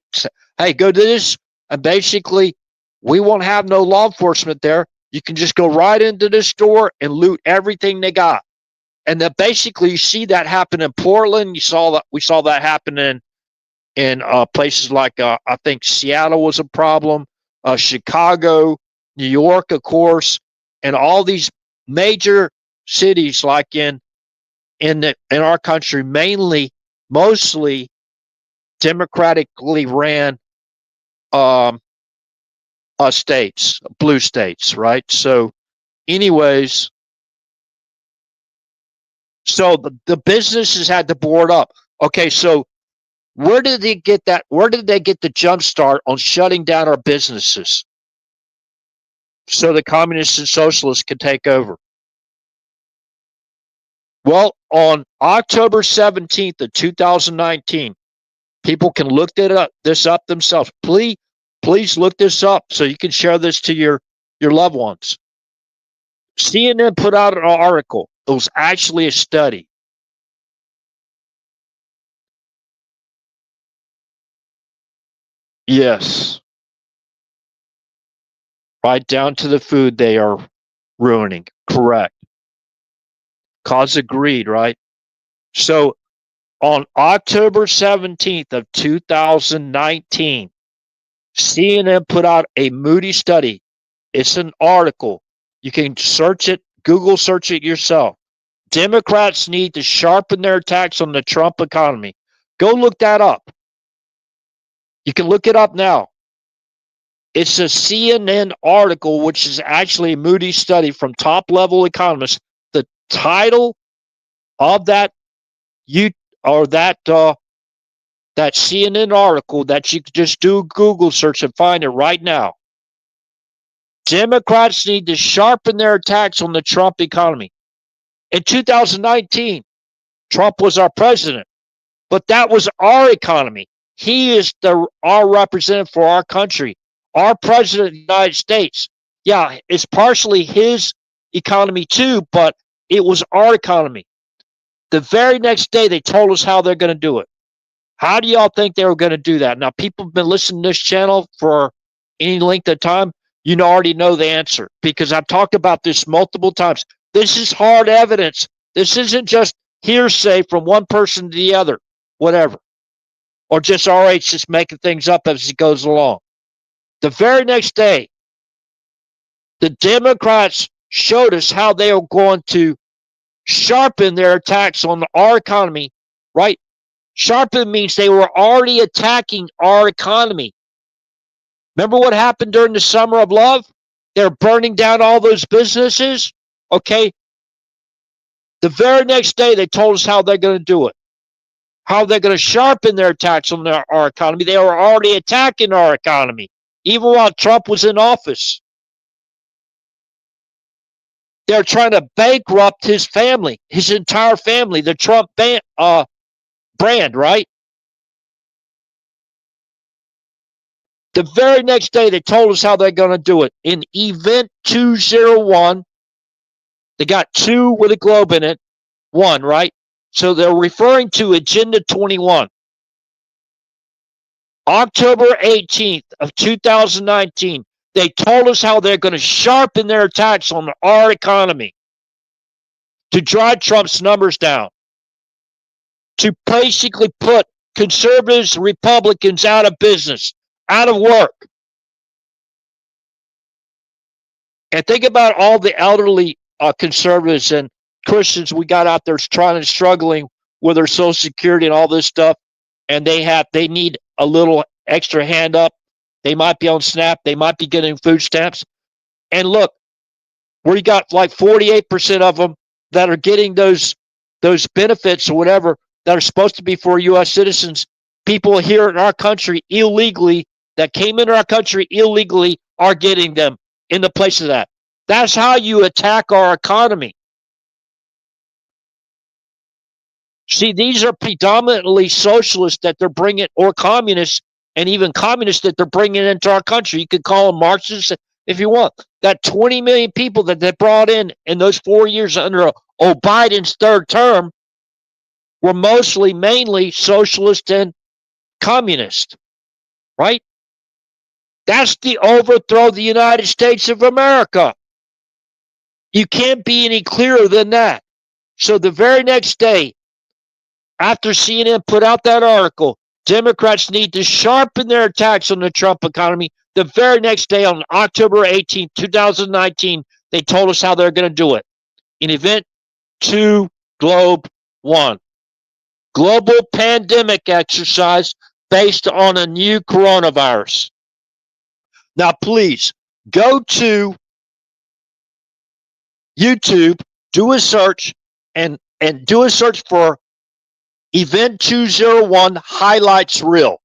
[SPEAKER 1] hey, go to this, and basically we won't have no law enforcement there. You can just go right into this store and loot everything they got. And that basically you see that happen in Portland. We saw that happen in places like I think Seattle was a problem, Chicago, New York, of course, and all these major cities like in our country, mostly democratically ran states, blue states, right? So anyways, so the businesses had to board up. Okay, so where did they get that? Where did they get the jump start on shutting down our businesses so the communists and socialists could take over? Well, on October 17th of 2019. People can look this up themselves. Please look this up so you can share this to your loved ones. CNN put out an article. It was actually a study. Yes. Right down to the food they are ruining. Correct. Cause of greed, right? So on October 17th of 2019, CNN put out a Moody study. It's an article. You can search it, Google search it yourself. Democrats need to sharpen their attacks on the Trump economy. Go look that up. You can look it up now. It's a CNN article, which is actually a Moody study from top-level economists. The title of that that CNN article that you can just do a Google search and find it right now. Democrats need to sharpen their attacks on the Trump economy. In 2019, Trump was our president, but that was our economy. He is our representative for our country, our president of the United States. Yeah, it's partially his economy too, but it was our economy. The very next day, they told us how they're going to do it. How do y'all think they were going to do that? Now, people have been listening to this channel for any length of time. You already know the answer because I've talked about this multiple times. This is hard evidence. This isn't just hearsay from one person to the other, whatever. Or just RH just making things up as he goes along. The very next day, the Democrats showed us how they are going to sharpen their attacks on our economy, right? Sharpen means they were already attacking our economy. Remember what happened during the Summer of Love? They're burning down all those businesses. Okay. The very next day, they told us how they're going to do it. How they're going to sharpen their attacks on our economy. They were already attacking our economy, even while Trump was in office. They're trying to bankrupt his family, his entire family, the Trump brand, right? The very next day, they told us how they're going to do it. In Event 201, they got 2 with a globe in it, 1, right? So they're referring to Agenda 21. October 18th of 2019, they told us how they're going to sharpen their attacks on our economy to drive Trump's numbers down, to basically put conservatives, Republicans out of business, out of work. And think about all the elderly conservatives and Christians we got out there trying and struggling with their Social Security and all this stuff, and they need a little extra hand up. They might be on SNAP. They might be getting food stamps. And look, we got like 48% of them that are getting those benefits or whatever that are supposed to be for U.S. citizens. People here in our country illegally that came into our country illegally are getting them in the place of that. That's how you attack our economy. See, these are predominantly socialists that they're bringing, or communists, and even communists that they're bringing into our country. You could call them Marxists if you want. That 20 million people that they brought in those 4 years under Biden's third term were mainly socialist and communist, right? That's the overthrow of the United States of America. You can't be any clearer than that. So the very next day, after CNN put out that article, Democrats need to sharpen their attacks on the Trump economy. The very next day, on October 18, 2019, they told us how they're going to do it. In Event 2, Globe 1. Global pandemic exercise based on a new coronavirus. Now, please, go to YouTube, do a search, and do a search for Event 201 highlights reel.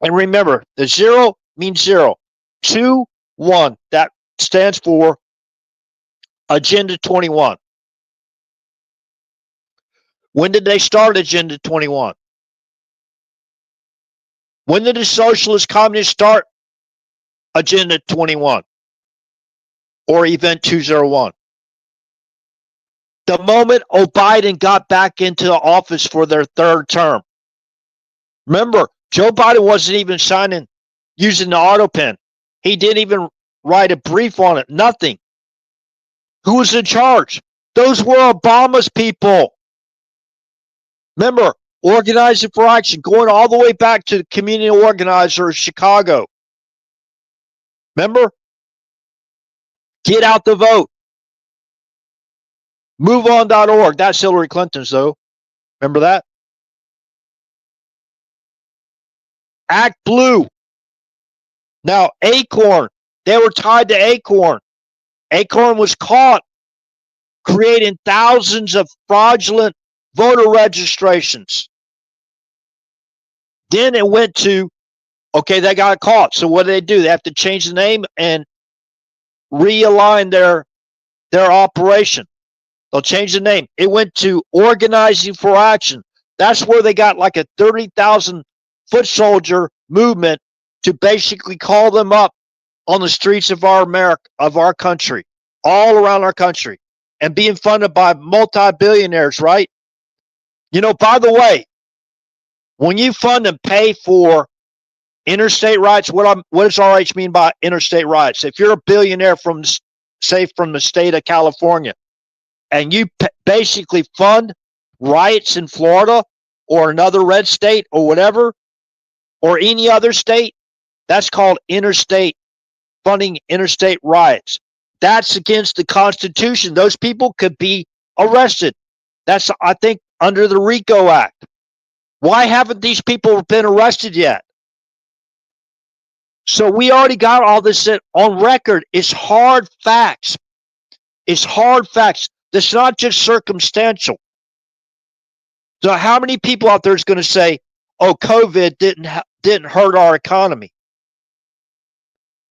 [SPEAKER 1] And remember, the 0 means 0. 2, 1, that stands for Agenda 21. When did they start Agenda 21? When did the socialist communists start Agenda 21 or Event 201? The moment Biden got back into the office for their third term. Remember, Joe Biden wasn't even signing using the auto pen. He didn't even write a brief on it. Nothing. Who was in charge? Those were Obama's people. Remember, Organizing for Action, going all the way back to the community organizer of Chicago. Remember? Get out the vote. MoveOn.org. That's Hillary Clinton's, though. Remember that? Act Blue. Now, Acorn. They were tied to Acorn. Acorn was caught creating thousands of fraudulent voter registrations. Then it went to, okay, they got caught. So what do? They have to change the name and realign their operation. They'll change the name. It went to Organizing for Action. That's where they got like a 30,000 foot soldier movement to basically call them up on the streets of our country, all around our country, and being funded by multi-billionaires, right? You know, by the way, when you fund and pay for interstate rights, what does RH mean by interstate rights? If you're a billionaire from, say, from the state of California, and you basically fund riots in Florida or another red state or whatever, or any other state, that's called interstate funding, interstate riots. That's against the Constitution. Those people could be arrested. That's, I think, under the RICO Act. Why haven't these people been arrested yet? So we already got all this on record. It's hard facts. It's hard facts. It's not just circumstantial. So how many people out there is going to say, oh, COVID didn't hurt our economy?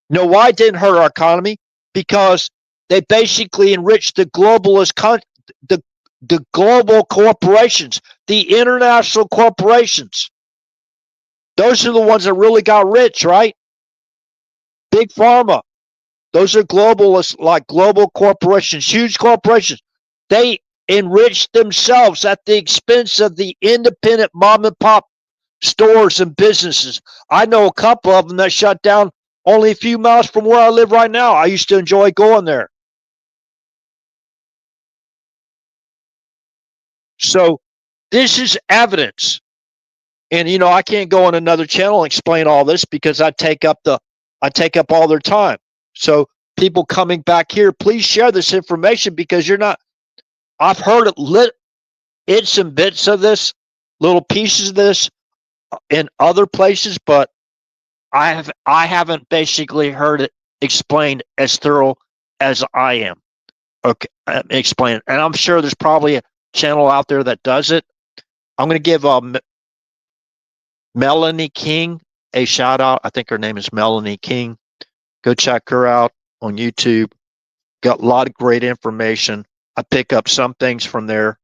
[SPEAKER 1] No, why it didn't hurt our economy? Because they basically enriched the globalist, the global corporations, the international corporations. Those are the ones that really got rich, right? Big Pharma. Those are globalists, like global corporations, huge corporations. They enriched themselves at the expense of the independent mom and pop stores and businesses. I know a couple of them that shut down only a few miles from where I live right now. I used to enjoy going there. So this is evidence. And, you know, I can't go on another channel and explain all this because I take up all their time. So people coming back here, please share this information because I've heard it's and bits of this, little pieces of this in other places, but I haven't basically heard it explained as thorough as I am. Okay, explain it. And I'm sure there's probably a channel out there that does it. I'm going to give Melanie King a shout out. I think her name is Melanie King. Go check her out on YouTube. Got a lot of great information. I pick up some things from there.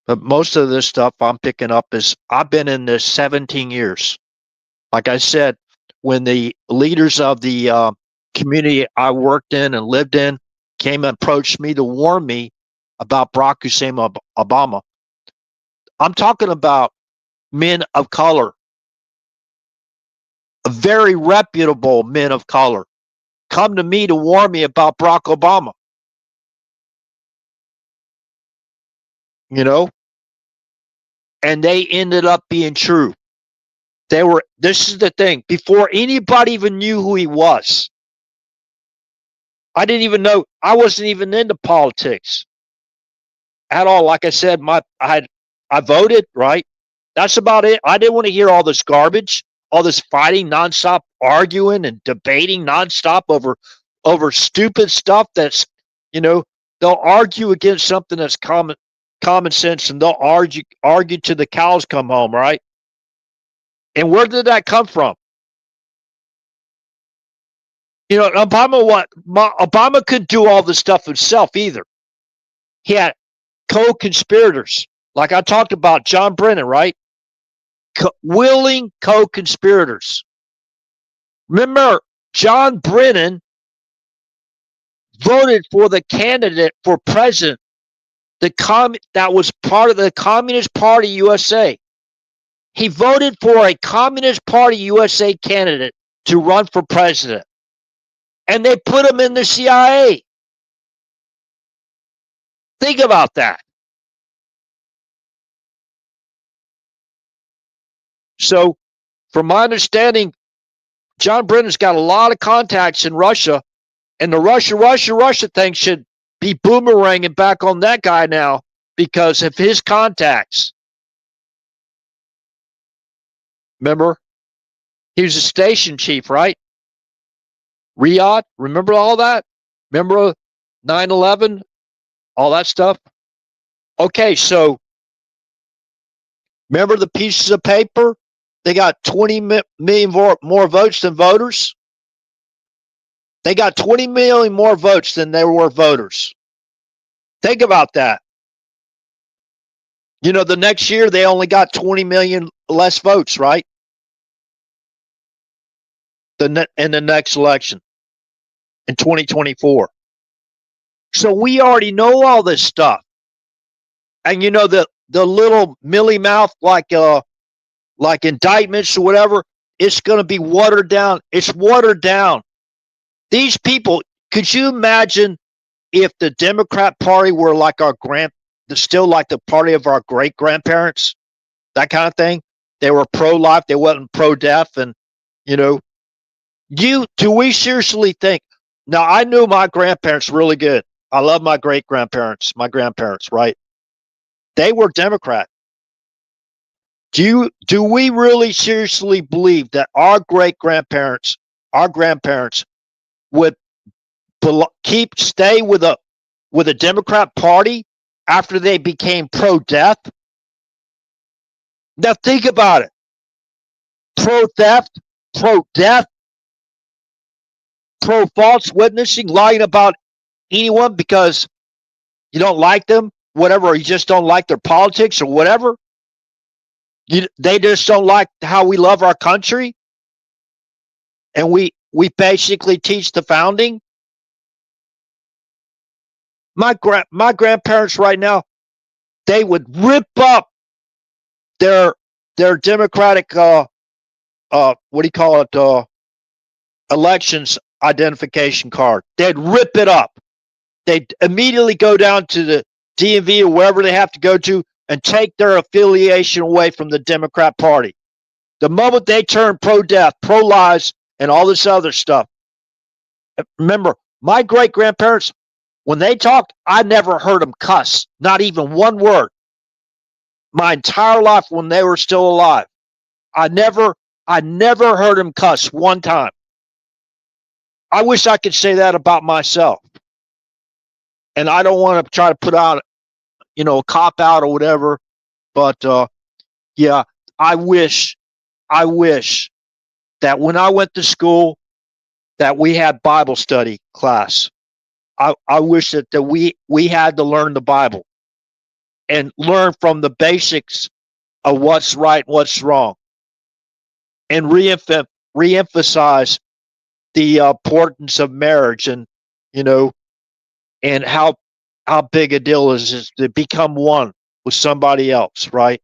[SPEAKER 1] But most of this stuff I'm picking up is I've been in this 17 years. Like I said, when the leaders of the community I worked in and lived in came and approached me to warn me about Barack Hussein Obama, I'm talking about men of color, very reputable men of color, come to me to warn me about Barack Obama. You know? And they ended up being true. This is the thing, before anybody even knew who he was. I didn't even know, I wasn't even into politics at all. Like I said, I voted, right? That's about it. I didn't want to hear all this garbage, all this fighting, nonstop arguing and debating nonstop over stupid stuff that's, you know, they'll argue against something that's common sense, and they'll argue till the cows come home, right? And where did that come from? You know, Obama couldn't do all this stuff himself either. He had co-conspirators. like I talked about John Brennan, right? Willing co-conspirators. Remember, John Brennan voted for the candidate for president that was part of the Communist Party USA. He voted for a Communist Party USA candidate to run for president. And they put him in the CIA. Think about that. So, from my understanding, John Brennan's got a lot of contacts in Russia, and the Russia thing should be boomeranging back on that guy now because of his contacts. Remember? He was a station chief, right? Riyadh, remember all that? Remember 9/11? All that stuff? Okay, so remember the pieces of paper? They got 20 million more votes than voters. They got 20 million more votes than there were voters. Think about that. You know, the next year they only got 20 million less votes, right? In the next election in 2024. So we already know all this stuff. And you know, the little mealy mouth like indictments or whatever, it's going to be watered down. It's watered down. These people, could you imagine if the Democrat Party were like still like the party of our great grandparents, that kind of thing? They were pro-life, they wasn't pro-death, and you know, do we seriously think? Now, I knew my grandparents really good. I love my great grandparents, right? They were Democrat. Do we really seriously believe that our great grandparents, our grandparents, would stay with a Democrat Party after they became pro-death? Now think about it. Pro-theft, pro-death, pro-false witnessing, lying about anyone because you don't like them, whatever, or you just don't like their politics or whatever. They just don't like how we love our country. And we basically teach the founding. My grandparents right now, they would rip up their Democratic what do you call it, elections identification card. They'd rip it up. They'd immediately go down to the DMV or wherever they have to go to and take their affiliation away from the Democrat Party. The moment they turn pro-death, pro-lives, and all this other stuff. Remember, my great-grandparents, when they talked, I never heard them cuss, not even one word. My entire life when they were still alive, I never heard them cuss one time. I wish I could say that about myself. And I don't want to try to put out, a cop out or whatever, but yeah, I wish that when I went to school that we had Bible study class. I wish that we had to learn the Bible and learn from the basics of what's right, what's wrong, and reemphasize the importance of marriage and and how big a deal is to become one with somebody else, right?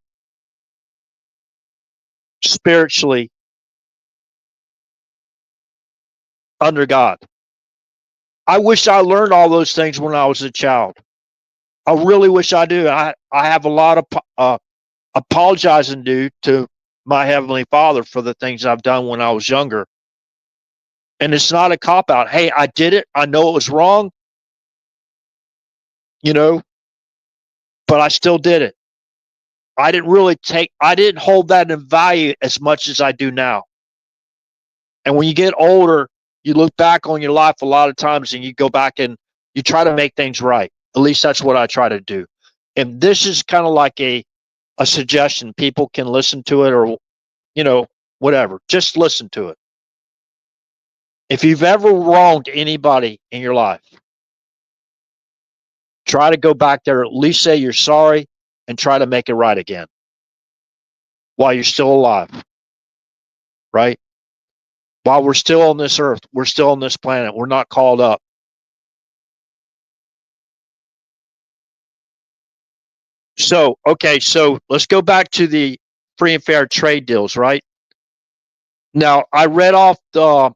[SPEAKER 1] Spiritually under God. I wish I learned all those things when I was a child. I really wish I do. I have a lot of apologizing due to my Heavenly Father for the things I've done when I was younger. And it's not a cop-out. Hey, I did it. I know it was wrong, but I still did it. I didn't hold that in value as much as I do now. And when you get older, you look back on your life a lot of times and you go back and you try to make things right. At least that's what I try to do. And this is kind of like a suggestion. People can listen to it or, whatever. Just listen to it. If you've ever wronged anybody in your life, try to go back there, at least say you're sorry and try to make it right again while you're still alive, right? While we're still on this earth, we're still on this planet, we're not called up. So, okay, so let's go back to the free and fair trade deals, right? Now, I read off the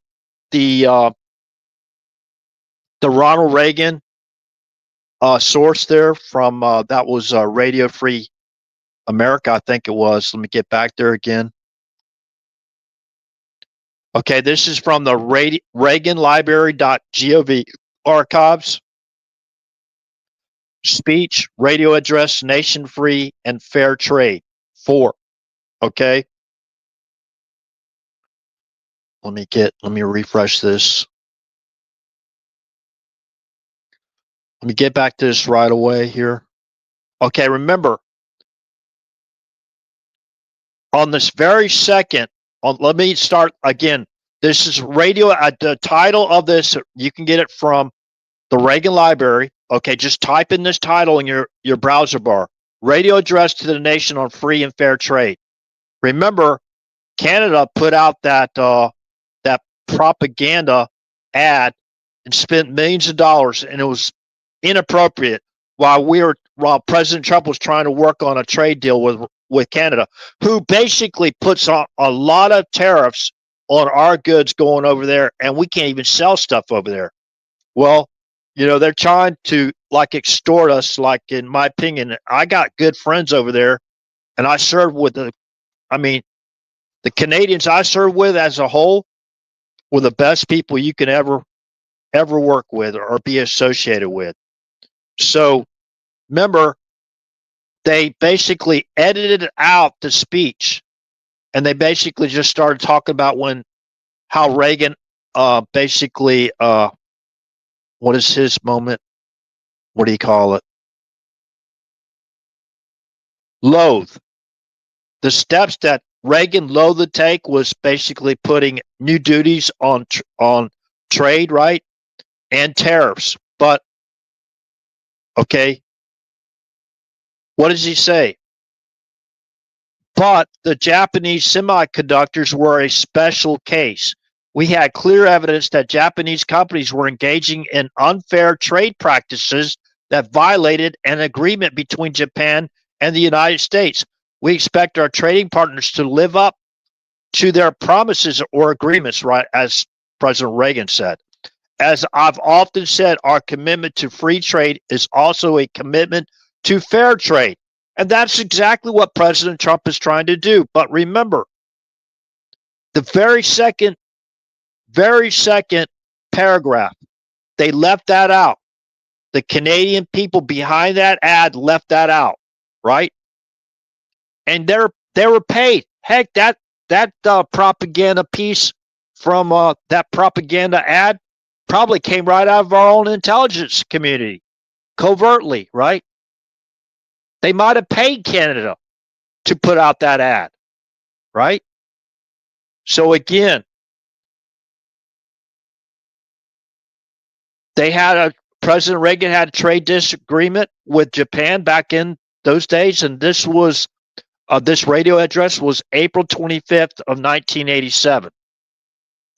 [SPEAKER 1] Ronald Reagan source there from that was Radio Free America, I think it was. Let me get back there again. Okay, this is from the ReaganLibrary.gov archives. Speech, radio address, nation free and fair trade. 4. Okay. Let me refresh this. Let me get back to this right away here. Okay, remember, on this very second, let me start again. This is radio. The title of this, you can get it from the Reagan Library. Okay, just type in this title in your browser bar. Radio address to the nation on free and fair trade. Remember, Canada put out that that propaganda ad and spent millions of dollars, and it was inappropriate while President Trump was trying to work on a trade deal with Canada, who basically puts on a lot of tariffs on our goods going over there, and we can't even sell stuff over there. Well, they're trying to extort us. Like, in my opinion, I got good friends over there, and I served with the Canadians I served with as a whole were the best people you can ever work with or be associated with. So remember, they basically edited out the speech, and they basically just started talking about how Reagan basically what is his moment? What do you call it? Loathe. The steps that Reagan loathed to take was basically putting new duties on trade, right, and tariffs. But okay, what does he say? But the Japanese semiconductors were a special case. We had clear evidence that Japanese companies were engaging in unfair trade practices that violated an agreement between Japan and the United States. We expect our trading partners to live up to their promises or agreements, right, as President Reagan said. As I've often said, our commitment to free trade is also a commitment to fair trade. And that's exactly what President Trump is trying to do. But remember, the very second paragraph, they left that out. The Canadian people behind that ad left that out, right? And they were paid. Heck, that propaganda piece from that propaganda ad probably came right out of our own intelligence community, covertly, right? They might have paid Canada to put out that ad, right? So again, President Reagan had a trade disagreement with Japan back in those days, and this radio address was April 25th of 1987.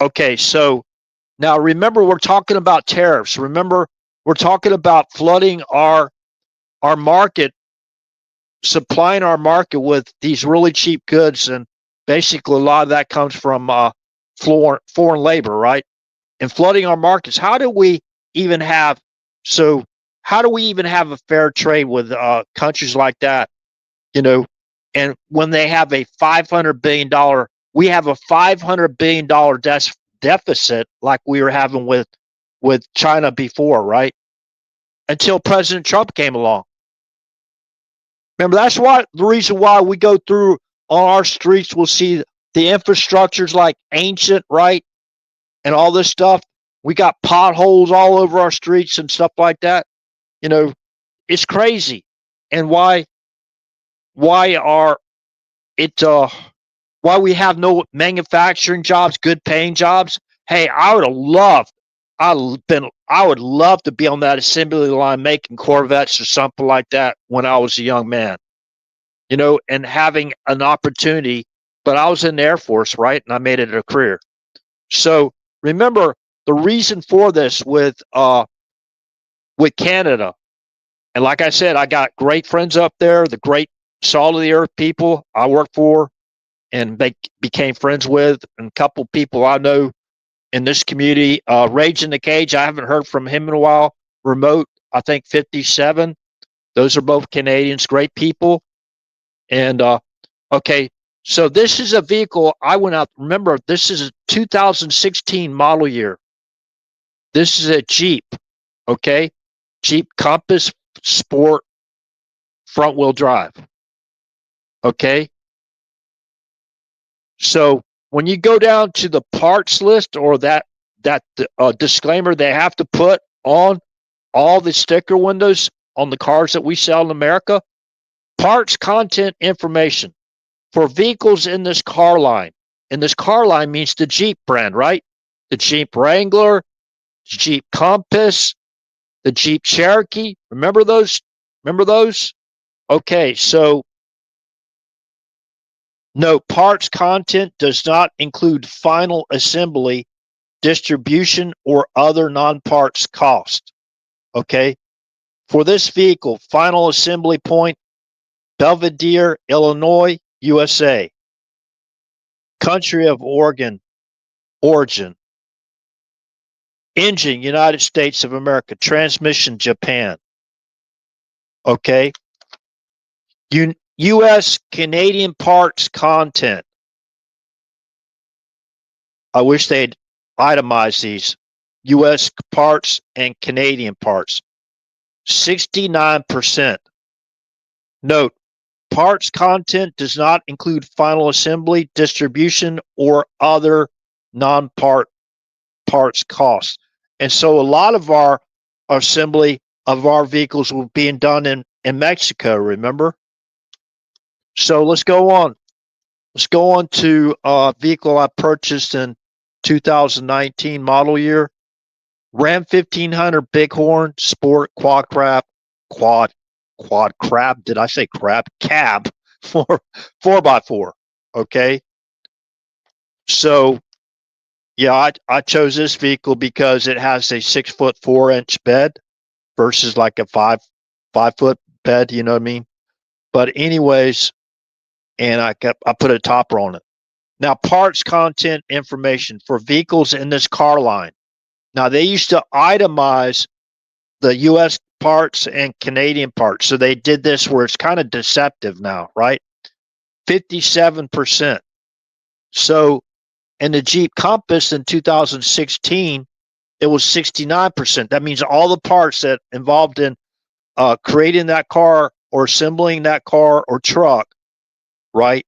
[SPEAKER 1] Okay, so now remember, we're talking about tariffs. Remember, we're talking about flooding our market, supplying our market with these really cheap goods, and basically a lot of that comes from foreign labor, right? And flooding our markets. How do we even have a fair trade with countries like that? And when they have a $500 billion, we have a $500 billion deficit like we were having with China before, right? Until President Trump came along. Remember, that's the reason why we go through on our streets, we'll see the infrastructure's like ancient, right? And all this stuff. We got potholes all over our streets and stuff like that. It's crazy. And why we have no manufacturing jobs, good paying jobs. Hey, I would love to be on that assembly line making Corvettes or something like that when I was a young man. and having an opportunity. But I was in the Air Force, right? And I made it a career. So remember the reason for this with Canada. And like I said, I got great friends up there, the great salt of the earth people I work for and became friends with, and a couple people I know in this community. Rage in the Cage, I haven't heard from him in a while. Remote, I think 57. Those are both Canadians, great people. And okay, so this is a vehicle I went out. Remember, this is a 2016 model year. This is a Jeep, okay? Jeep Compass Sport front wheel drive. Okay. So when you go down to the parts list or that disclaimer they have to put on all the sticker windows on the cars that we sell in America, parts content information for vehicles in this car line. And this car line means the Jeep brand, right? The Jeep Wrangler, the Jeep Compass, the Jeep Cherokee. Remember those? Okay, so no, parts content does not include final assembly, distribution, or other non-parts cost. Okay? For this vehicle, final assembly point, Belvidere, Illinois, USA. Country of origin. Engine, United States of America. Transmission, Japan. Okay? U.S. Canadian parts content. I wish they'd itemize these. U.S. parts and Canadian parts. 69%. Note, parts content does not include final assembly, distribution, or other non-parts costs. And so a lot of our assembly of our vehicles were being done in Mexico, remember? So let's go on. Let's go on to a vehicle I purchased in 2019 model year. Ram 1500 Bighorn Sport Quad Crab. Did I say crab? Cab for 4x4. Okay. So, yeah, I chose this vehicle because it has a 6'4" bed versus like a 5 foot bed. You know what I mean? But anyways, and I put a topper on it. Now, parts content information for vehicles in this car line. Now, they used to itemize the U.S. parts and Canadian parts. So they did this where it's kind of deceptive now, right? 57%. So in the Jeep Compass in 2016, it was 69%. That means all the parts that involved in creating that car or assembling that car or truck, right,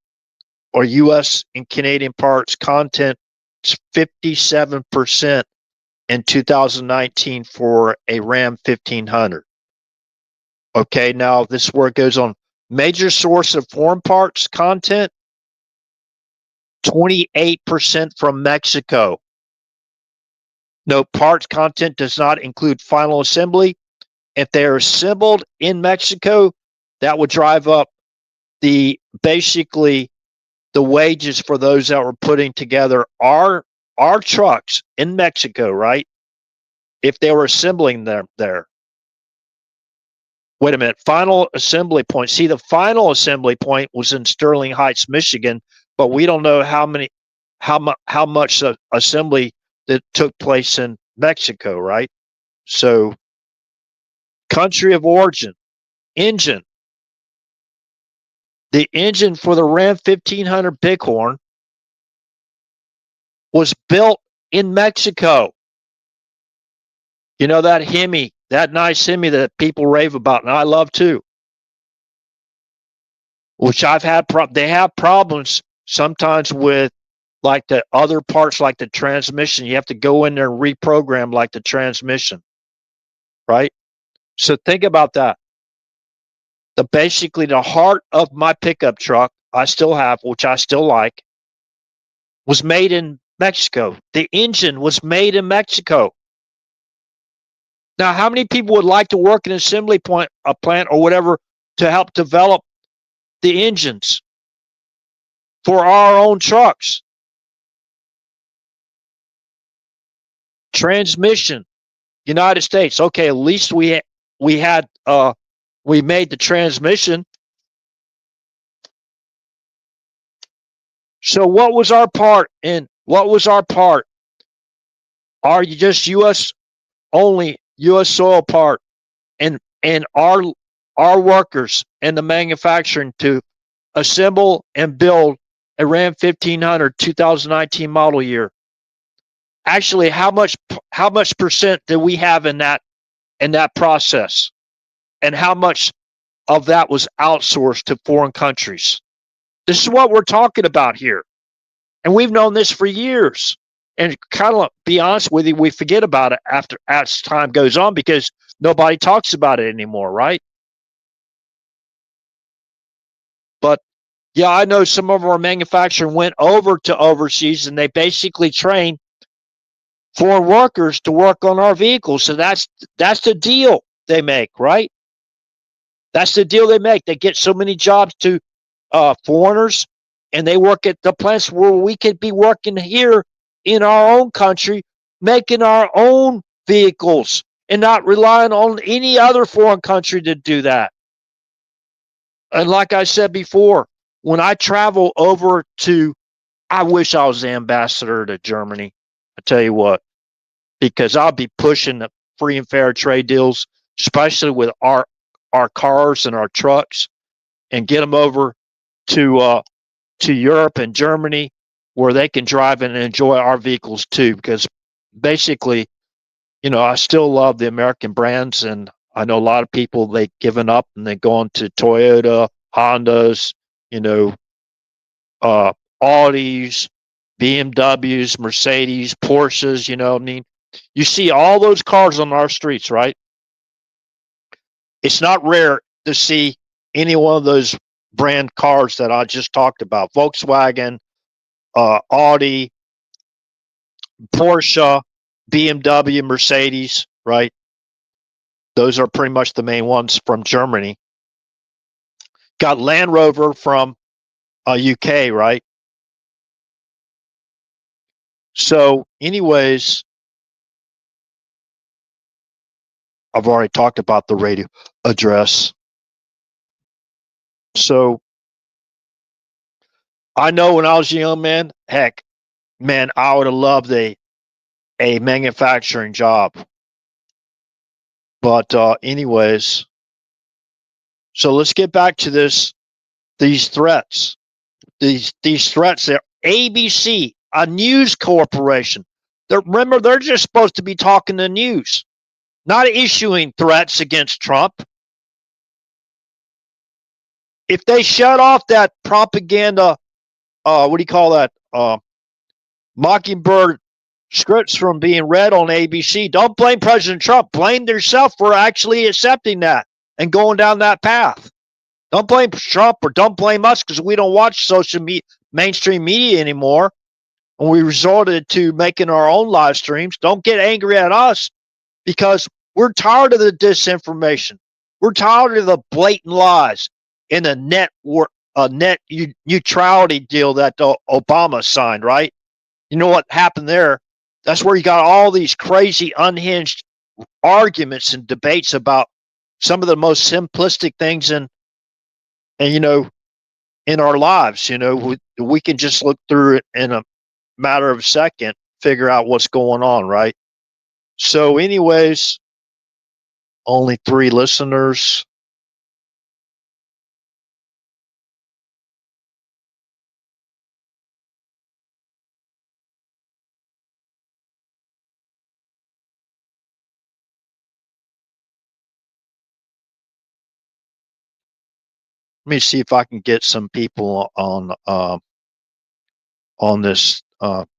[SPEAKER 1] or U.S. and Canadian parts content, is 57% in 2019 for a Ram 1500. Okay, now this is where it goes on. Major source of foreign parts content, 28% from Mexico. No, parts content does not include final assembly. If they are assembled in Mexico, that would drive up basically the wages for those that were putting together our trucks in Mexico, right? If they were assembling them there. Wait a minute. Final assembly point. See, the final assembly point was in Sterling Heights, Michigan, but we don't know how much assembly that took place in Mexico, right? So, country of origin, engine. The engine for the Ram 1500 Bighorn was built in Mexico. You know that Hemi, that nice Hemi that people rave about, and I love too. Which I've had, they have problems sometimes with like the other parts, like the transmission. You have to go in there and reprogram like the transmission, right? So think about that. Basically the heart of my pickup truck I still have, which I still like, was made in Mexico. The engine was made in Mexico. Now, how many people would like to work in an assembly plant or whatever to help develop the engines for our own trucks. Transmission, United States. Okay, at least we made the transmission. So what was our part in what was our part? Are you just US only, US soil part, and our workers and the manufacturing to assemble and build a Ram 1500 2019 model year? Actually, how much percent did we have in that process? And how much of that was outsourced to foreign countries? This is what we're talking about here. And we've known this for years. And kind of be honest with you, we forget about it as time goes on because nobody talks about it anymore, right? But yeah, I know some of our manufacturing went over to overseas and they basically trained foreign workers to work on our vehicles. So that's the deal they make, right? That's the deal they make. They get so many jobs to foreigners, and they work at the plants where we could be working here in our own country, making our own vehicles and not relying on any other foreign country to do that. And like I said before, when I travel over to, I wish I was the ambassador to Germany. I tell you what, because I'll be pushing the free and fair trade deals, especially with our cars and our trucks, and get them over to Europe and Germany, where they can drive and enjoy our vehicles too. Because basically, I still love the American brands, and I know a lot of people they've given up and they're going to Toyota, Hondas, you know, Audis, BMWs, Mercedes, Porsches. You know, I mean, you see all those cars on our streets, right? It's not rare to see any one of those brand cars that I just talked about: Volkswagen, Audi, Porsche, BMW, Mercedes, right? Those are pretty much the main ones from Germany. Got Land Rover from UK, right? So, anyways, I've already talked about the radio address. So, I know when I was a young man, heck, man, I would have loved a manufacturing job. But anyways, so let's get back to these threats. These threats, they're ABC, a news corporation. Remember, they're just supposed to be talking the news, not issuing threats against Trump. If they shut off that propaganda, what do you call that? Mockingbird scripts from being read on ABC, don't blame President Trump. Blame yourself for actually accepting that and going down that path. Don't blame Trump or don't blame us because we don't watch mainstream media anymore. And we resorted to making our own live streams. Don't get angry at us because we're tired of the disinformation. We're tired of the blatant lies in the net neutrality deal that Obama signed, right? You know what happened there? That's where you got all these crazy, unhinged arguments and debates about some of the most simplistic things in our lives. We can just look through it in a matter of a second, figure out what's going on, right? So, anyways, only 3 listeners. Let me see if I can get some people on this.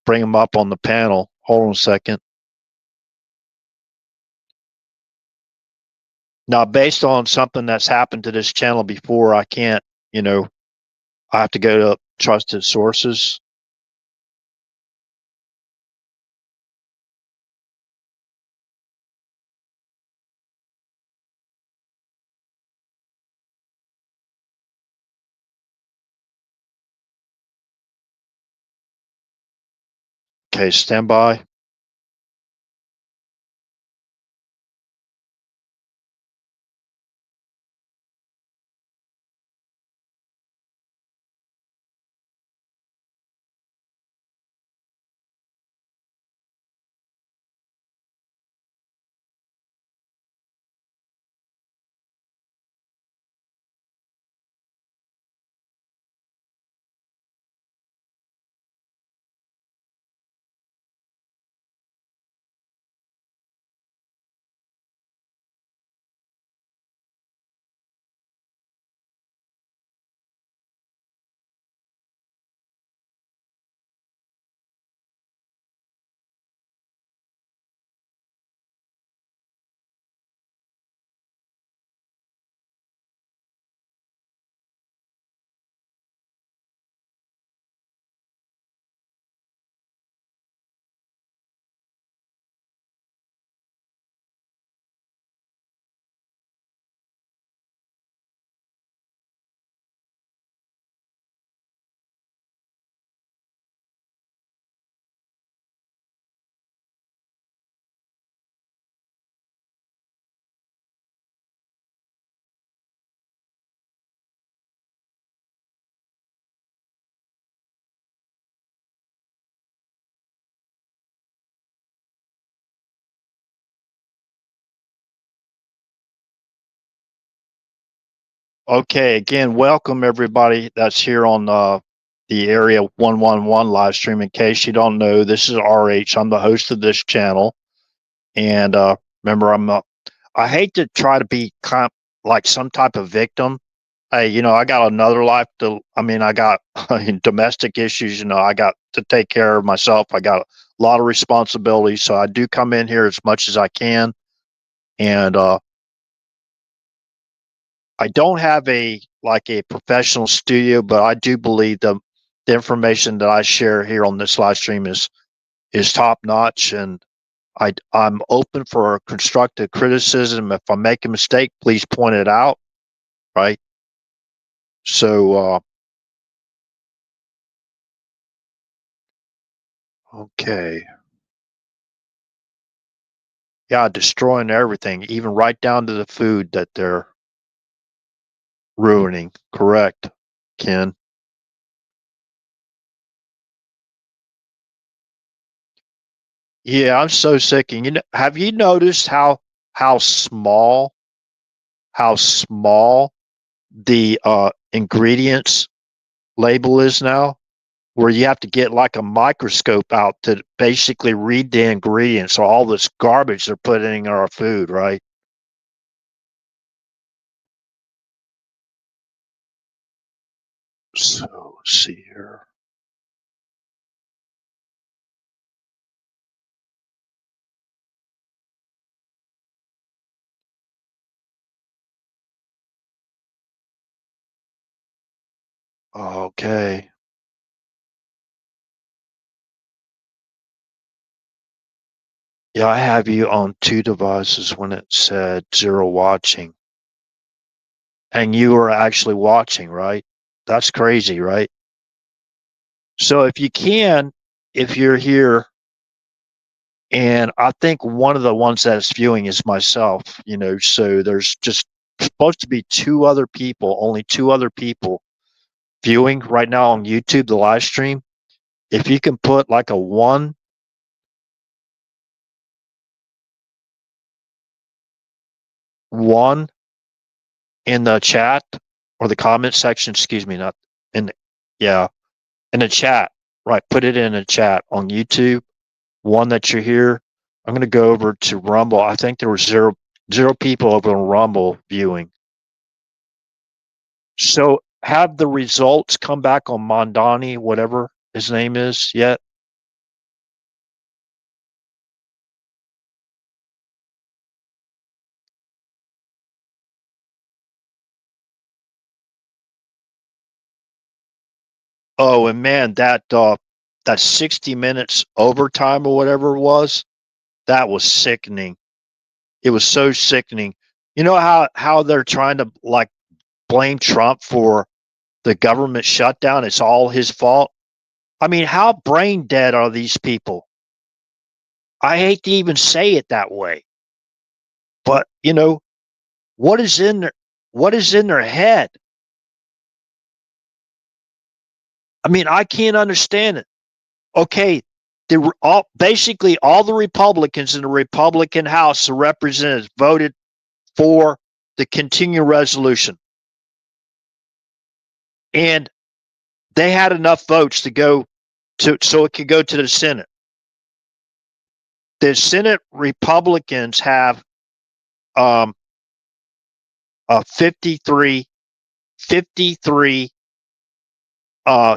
[SPEAKER 1] Bring them up on the panel. Hold on a second. Now, based on something that's happened to this channel before, I can't. I have to go to trusted sources. Okay, stand by. Okay, again, welcome everybody that's here on the Area 111 live stream. In case you don't know, this is RH. I'm the host of this channel. And remember, I hate to try to be like some type of victim. Hey, I got another life I got domestic issues, I got to take care of myself. I got a lot of responsibilities. So I do come in here as much as I can. And I don't have a professional studio, but I do believe the information that I share here on this live stream is top notch, and I'm open for constructive criticism. If I make a mistake, please point it out. Right. So okay. Yeah, destroying everything, even right down to the food that they're ruining. Correct, Ken. Yeah, I'm so sick. And have you noticed how small how small the ingredients label is now? Where you have to get like a microscope out to basically read the ingredients, or all this garbage they're putting in our food, right? So let's see here. Okay. Yeah, I have you on two devices when it said zero watching. And you were actually watching, right? That's crazy, right? So if you can, if you're here, and I think one of the ones that is viewing is myself, so there's just supposed to be only two other people viewing right now on YouTube, the live stream. If you can put like a one in the chat or the comment section, excuse me, not in the, yeah, in the chat, right? Put it in a chat on YouTube, one that you're here. I'm going to go over to Rumble. I think there were zero people over on Rumble viewing. So have the results come back on Mondani, whatever his name is, yet? Oh, and man, that 60 minutes overtime or whatever it was, that was sickening. It was so sickening. You know how they're trying to like blame Trump for the government shutdown? It's all his fault. I mean, how brain dead are these people? I hate to even say it that way, but you know, what is in their head? I mean, I can't understand it. Okay, basically all the Republicans in the Republican House of Representatives voted for the continuing resolution, and they had enough votes to go to so it could go to the Senate. The Senate Republicans have 53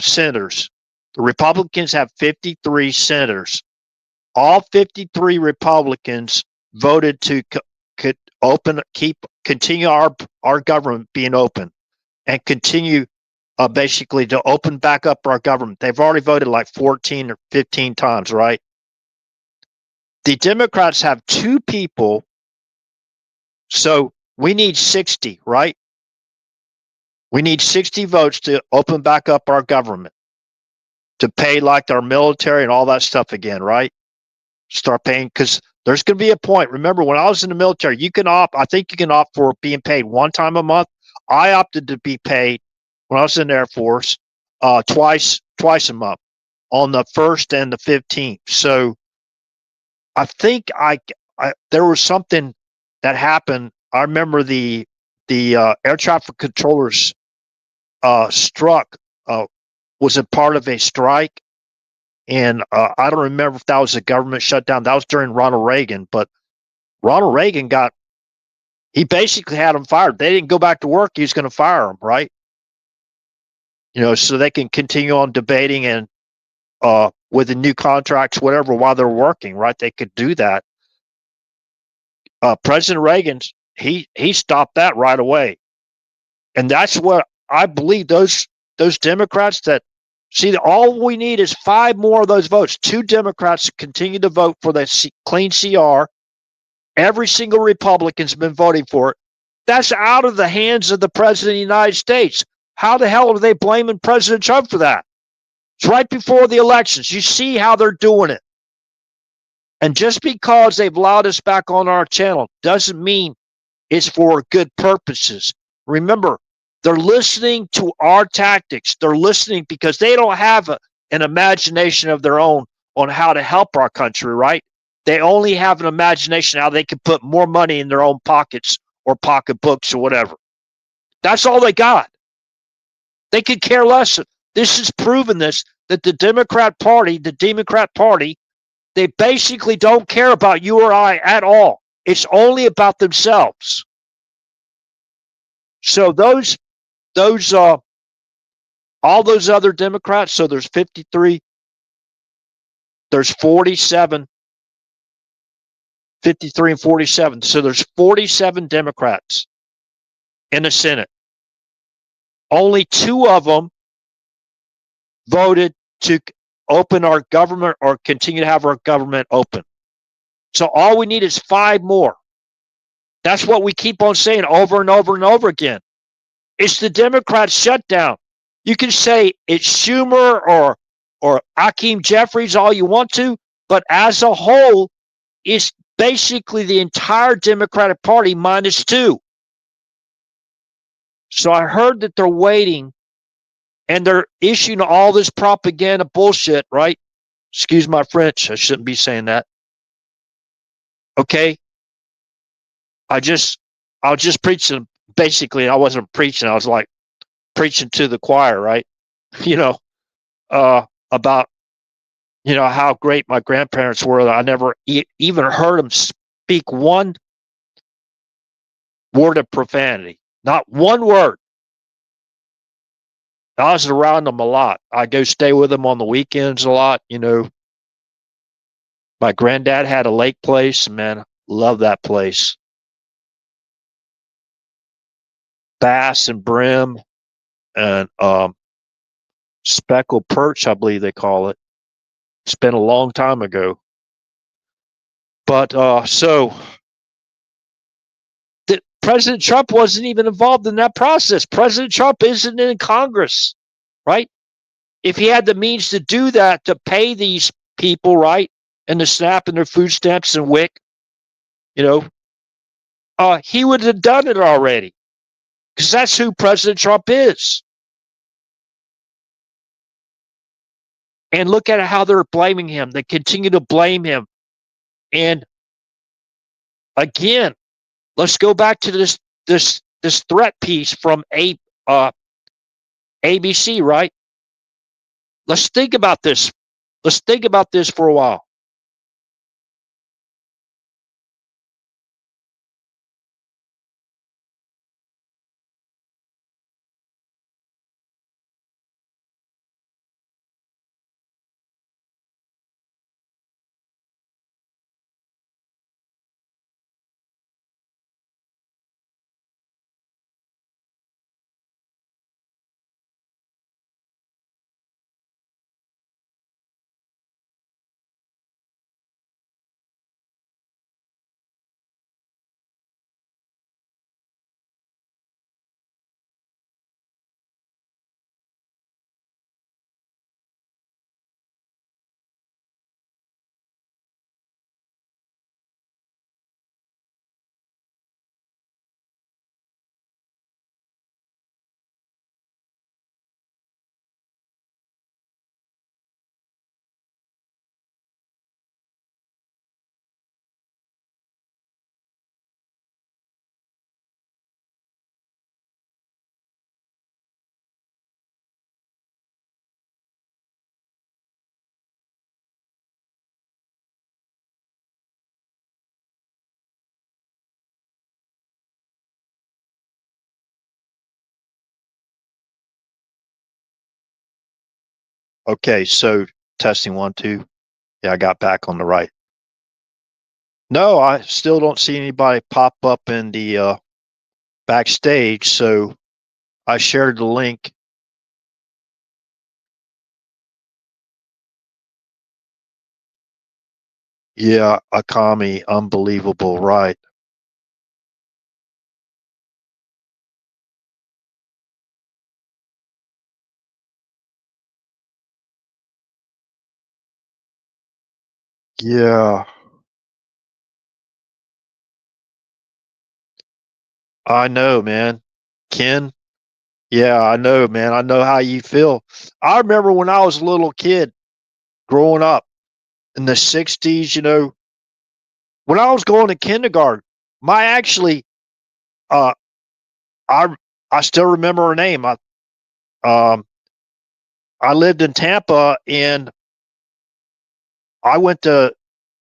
[SPEAKER 1] senators. The Republicans have 53 senators. All 53 Republicans voted to continue our government being open and continue basically to open back up our government. They've already voted like 14 or 15 times, right? The Democrats have 2 people, so we need 60, right? We need 60 votes to open back up our government, to pay like our military and all that stuff again, right? Start paying, because there's going to be a point. Remember, when I was in the military, I think you can opt for being paid one time a month. I opted to be paid when I was in the Air Force twice a month, on the 1st and the 15th. So I think there was something that happened. I remember the air traffic controllers struck was a part of a strike, and I don't remember if that was a government shutdown. That was during Ronald Reagan, but Ronald Reagan he basically had them fired. They didn't go back to work. He was going to fire them, right? You know, so they can continue on debating and with the new contracts, whatever, while they're working, right? They could do that. President Reagan, he stopped that right away, and that's what I believe. Those Democrats that see, all we need is 5 more of those votes. 2 Democrats continue to vote for the clean CR. Every single Republican's been voting for it. That's out of the hands of the President of the United States. How the hell are they blaming President Trump for that? It's right before the elections. You see how they're doing it. And just because they've allowed us back on our channel doesn't mean it's for good purposes. Remember, they're listening to our tactics. They're listening because they don't have an imagination of their own on how to help our country, right? They only have an imagination how they can put more money in their own pockets or pocketbooks or whatever. That's all they got. They could care less. This has proven that the Democrat Party, they basically don't care about you or I at all. It's only about themselves. So all those other Democrats, so there's 53, there's 47, 53 and 47. So there's 47 Democrats in the Senate. Only 2 of them voted to open our government or continue to have our government open. So all we need is 5 more. That's what we keep on saying over and over and over again. It's the Democrats' shutdown. You can say it's Schumer or Hakeem Jeffries all you want to, but as a whole, it's basically the entire Democratic Party minus 2. So I heard that they're waiting and they're issuing all this propaganda bullshit, right? Excuse my French. I shouldn't be saying that. Okay. I was just preaching. Basically, I wasn't preaching. I was like preaching to the choir, right? You know, about, you know, how great my grandparents were. I never even heard them speak one word of profanity. Not one word. I was around them a lot. I go stay with them on the weekends a lot. You know, my granddad had a lake place. Man, love that place. Bass and brim and speckled perch, I believe they call it. It's been a long time ago. But so President Trump wasn't even involved in that process. President Trump isn't in Congress, right? If he had the means to do that, to pay these people, right, and the SNAP and their food stamps and WIC, he would have done it already, because that's who President Trump is. And look at how they're blaming him. They continue to blame him. And again, let's go back to this threat piece from ABC, right? Let's think about this. Let's think about this for a while. Okay, so testing 1, 2. Yeah, I got back on the right. No, I still don't see anybody pop up in the backstage, so I shared the link. Yeah, Akami, unbelievable, right? Yeah, I know, man. Ken, yeah, I know, man. I know how you feel. I remember when I was a little kid growing up in the 60s, when I was going to kindergarten, my actually, uh, I, I still remember her name. Um, I lived in Tampa and I went to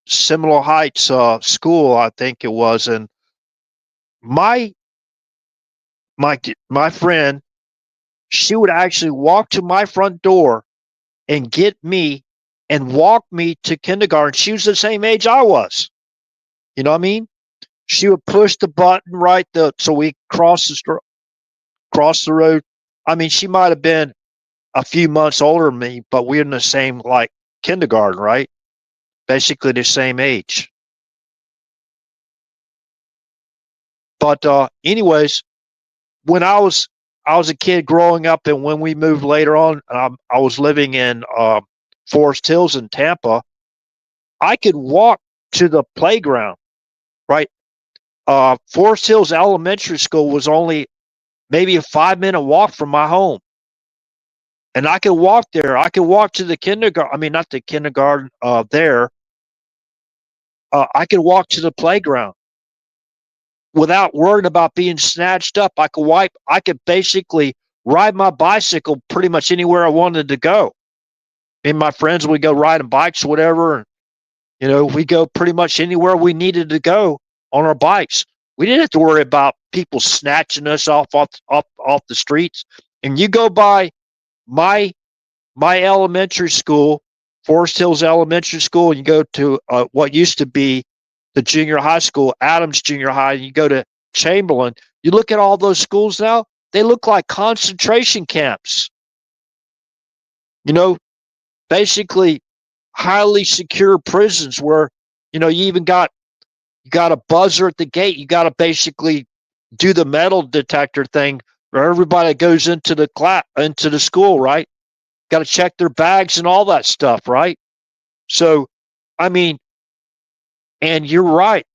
[SPEAKER 1] Seminole Heights school, I think it was, and my my my friend, she would actually walk to my front door and get me and walk me to kindergarten. She was the same age I was. You know what I mean? She would push the button so we cross the road. I mean, she might have been a few months older than me, but we're in the same like kindergarten, right? Basically the same age. But anyways, when I was a kid growing up, and when we moved later on, I was living in Forest Hills in Tampa. I could walk to the playground, right? Forest Hills Elementary School was only maybe a 5-minute walk from my home, and I could walk there. I could walk to the kindergarten. I mean, not the kindergarten there. I could walk to the playground without worrying about being snatched up. I could basically ride my bicycle pretty much anywhere I wanted to go. Me and my friends would go riding bikes, whatever. And, we go pretty much anywhere we needed to go on our bikes. We didn't have to worry about people snatching us off the streets. And you go by my elementary school, Forest Hills Elementary School, and you go to what used to be the junior high school, Adams Junior High, and you go to Chamberlain. You look at all those schools now; they look like concentration camps. Basically highly secure prisons where you even you got a buzzer at the gate. You got to basically do the metal detector thing where everybody goes into the school, right? Got to check their bags and all that stuff, right? So I mean, and you're right.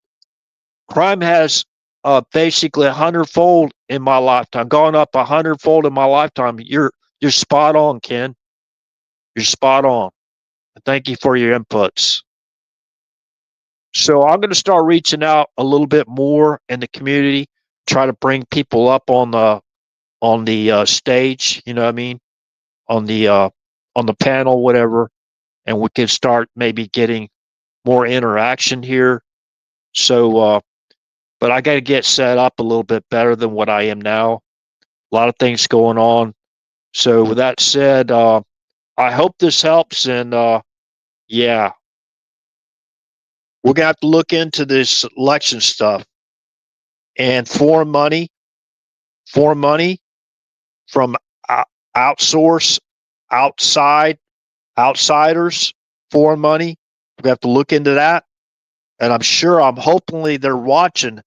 [SPEAKER 1] Crime has basically 100-fold in my lifetime, gone up 100-fold in my lifetime. You're spot on, Ken. You're spot on. Thank you for your inputs. So I'm going to start reaching out a little bit more in the community, try to bring people up on the stage. You know what I mean? On the panel, whatever, and we can start maybe getting more interaction here. So, but I got to get set up a little bit better than what I am now. A lot of things going on. So with that said, I hope this helps. And yeah, we're gonna have to look into this election stuff and foreign money from outsource, outsiders, foreign money. We have to look into that. And I'm hopefully they're watching.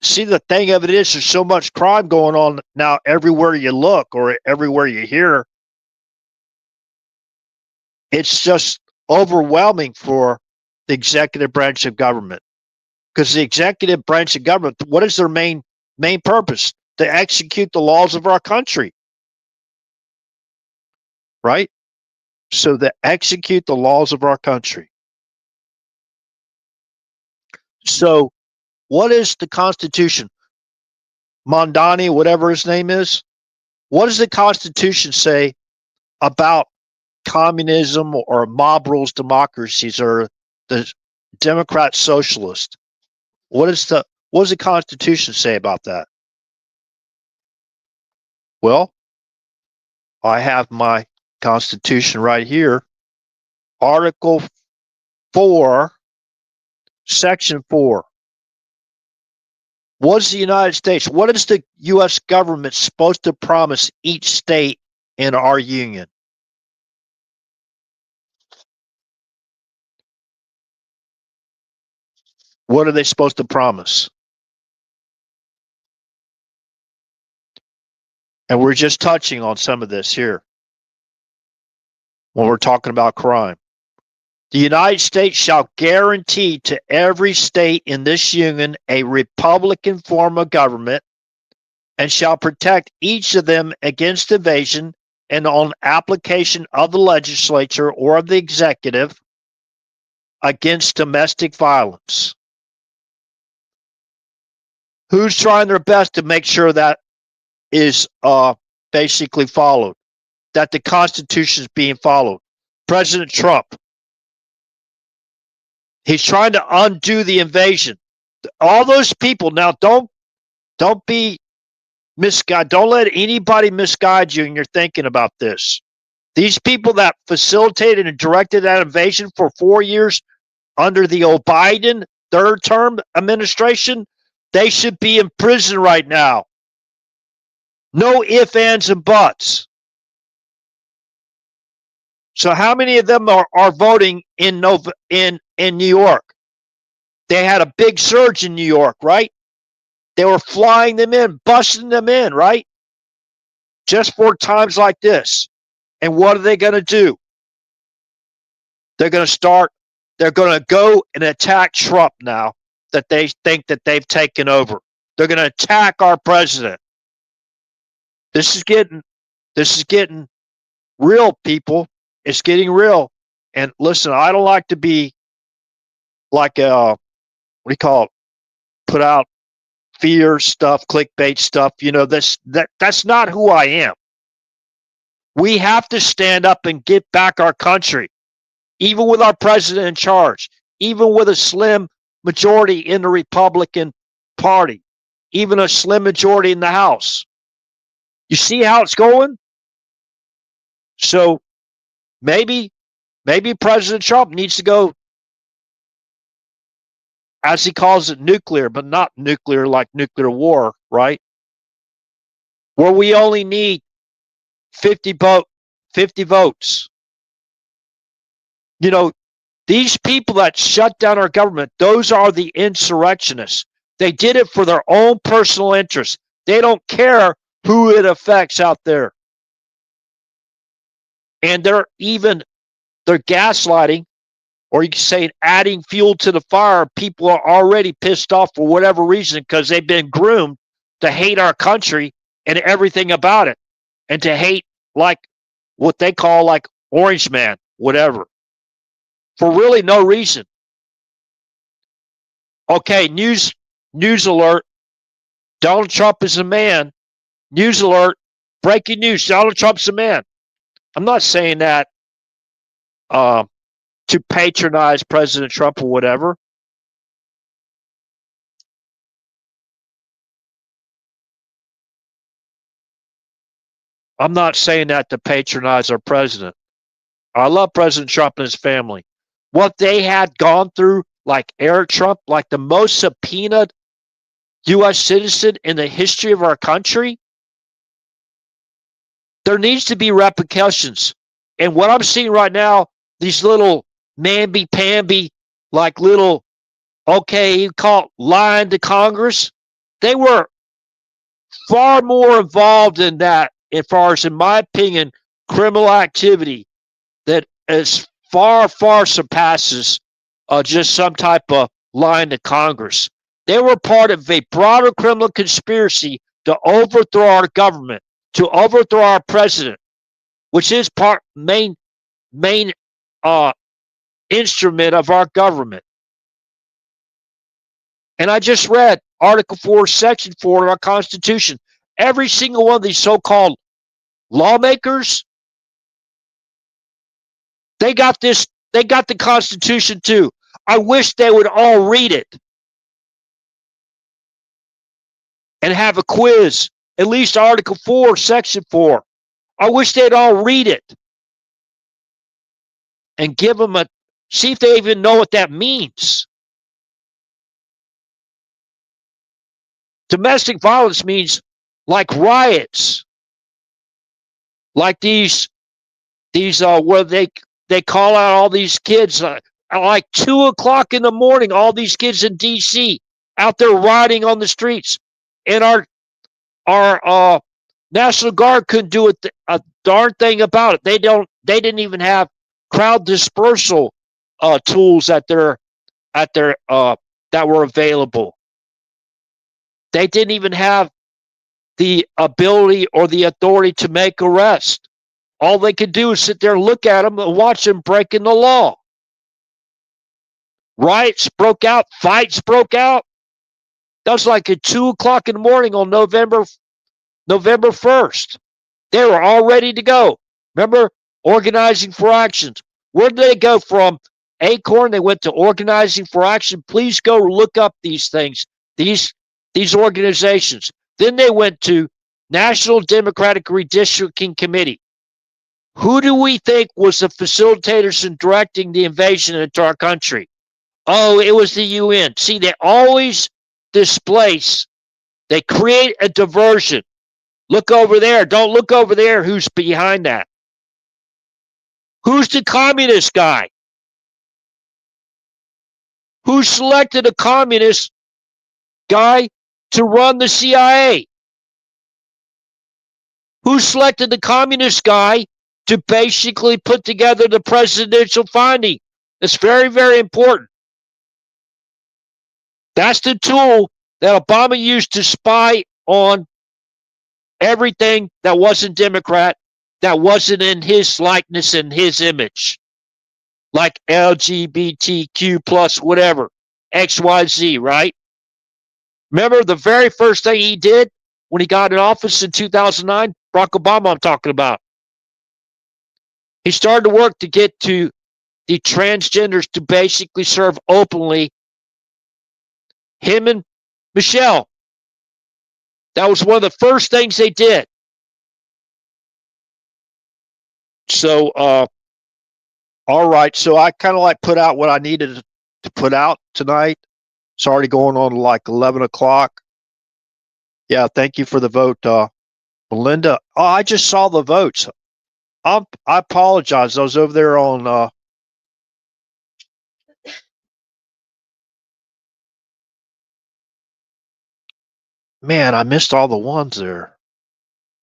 [SPEAKER 1] See, the thing of it is, there's so much crime going on now everywhere you look or everywhere you hear. It's just overwhelming for the executive branch of government. Because the executive branch of government, what is their main purpose? To execute the laws of our country. Right? So to execute the laws of our country. So what is the Constitution? Mondani, whatever his name is, what does the Constitution say about communism or mob rules democracies or the Democrat socialist? What does the Constitution say about that? Well, I have my Constitution right here. Article 4, Section 4. What is the United States? What is the U.S. government supposed to promise each state in our union? What are they supposed to promise? And we're just touching on some of this here when we're talking about crime. The United States shall guarantee to every state in this union a republican form of government and shall protect each of them against invasion and on application of the legislature or of the executive against domestic violence. Who's trying their best to make sure that is basically followed, that the Constitution is being followed? President Trump. He's trying to undo the invasion. All those people, now don't be misguided. Don't let anybody misguide you in your thinking about this. These people that facilitated and directed that invasion for 4 years under the Biden third term administration, they should be in prison right now. No ifs, ands, and buts. So how many of them are voting in New York? They had a big surge in New York, right? They were flying them in, busting them in, right? Just for times like this. And what are they going to do? They're going to go and attack Trump now that they think that they've taken over. They're going to attack our president. This is getting real, people. It's getting real. And listen, I don't like to be like what do you call it? Put out fear stuff, clickbait stuff. You know, that's not who I am. We have to stand up and get back our country, even with our president in charge, even with a slim majority in the Republican Party, even a slim majority in the House. You see how it's going? So maybe President Trump needs to go, as he calls it, nuclear, but not nuclear like nuclear war, right? Where we only need 50 votes. You know, these people that shut down our government, those are the insurrectionists. They did it for their own personal interests. They don't care who it affects out there. And they're gaslighting or you can say adding fuel to the fire. People are already pissed off for whatever reason because they've been groomed to hate our country and everything about it, and to hate like what they call like Orange Man, whatever, for really no reason. Okay, news alert. Donald Trump is a man. News alert. Breaking news. Donald Trump's a man. I'm not saying that to patronize President Trump or whatever. I'm not saying that to patronize our president. I love President Trump and his family. What they had gone through, like Eric Trump, like the most subpoenaed U.S. citizen in the history of our country, there needs to be repercussions. And what I'm seeing right now, these little mamby-pamby, like little, okay, you call it lying to Congress, they were far more involved in that, as far as, in my opinion, criminal activity that is far, far surpasses just some type of lying to Congress. They were part of a broader criminal conspiracy to overthrow our government, to overthrow our president, which is main instrument of our government. And I just read Article 4, Section 4 of our Constitution. Every single one of these so-called lawmakers, they got the Constitution too. I wish they would all read it and have a quiz, at least Article 4, Section 4. I wish they'd all read it and give them see if they even know what that means. Domestic violence means like riots, like these where they call out all these kids like 2 o'clock in the morning, all these kids in D.C. out there riding on the streets, and our National Guard couldn't do a darn thing about it. They didn't even have crowd dispersal tools that were available. They didn't even have the ability or the authority to make arrests. All they could do is sit there and look at them and watch them breaking the law. Riots broke out, fights broke out. That was like at 2 o'clock in the morning on November 1st. They were all ready to go. Remember, Organizing for Actions. Where did they go from? Acorn, they went to Organizing for Action. Please go look up these things, these organizations. Then they went to National Democratic Redistricting Committee. Who do we think was the facilitators in directing the invasion into our country? Oh, it was the UN. See, they always displace. They create a diversion. Look over there. Don't look over there. Who's behind that? Who's the communist guy? Who selected a communist guy to run the CIA? Who selected the communist guy to basically put together the presidential finding? It's very, very important. That's the tool that Obama used to spy on everything that wasn't Democrat, that wasn't in his likeness and his image, like LGBTQ plus whatever, XYZ, right? Remember the very first thing he did when he got in office in 2009? Barack Obama I'm talking about. He started to work to get to the transgenders to basically serve openly. Him and Michelle. That was one of the first things they did. So, all right. So I kind of like put out what I needed to put out tonight. It's already going on like 11 o'clock. Yeah, thank you for the vote, Melinda. Oh, I just saw the votes. I apologize. I was over there on man, I missed all the ones there.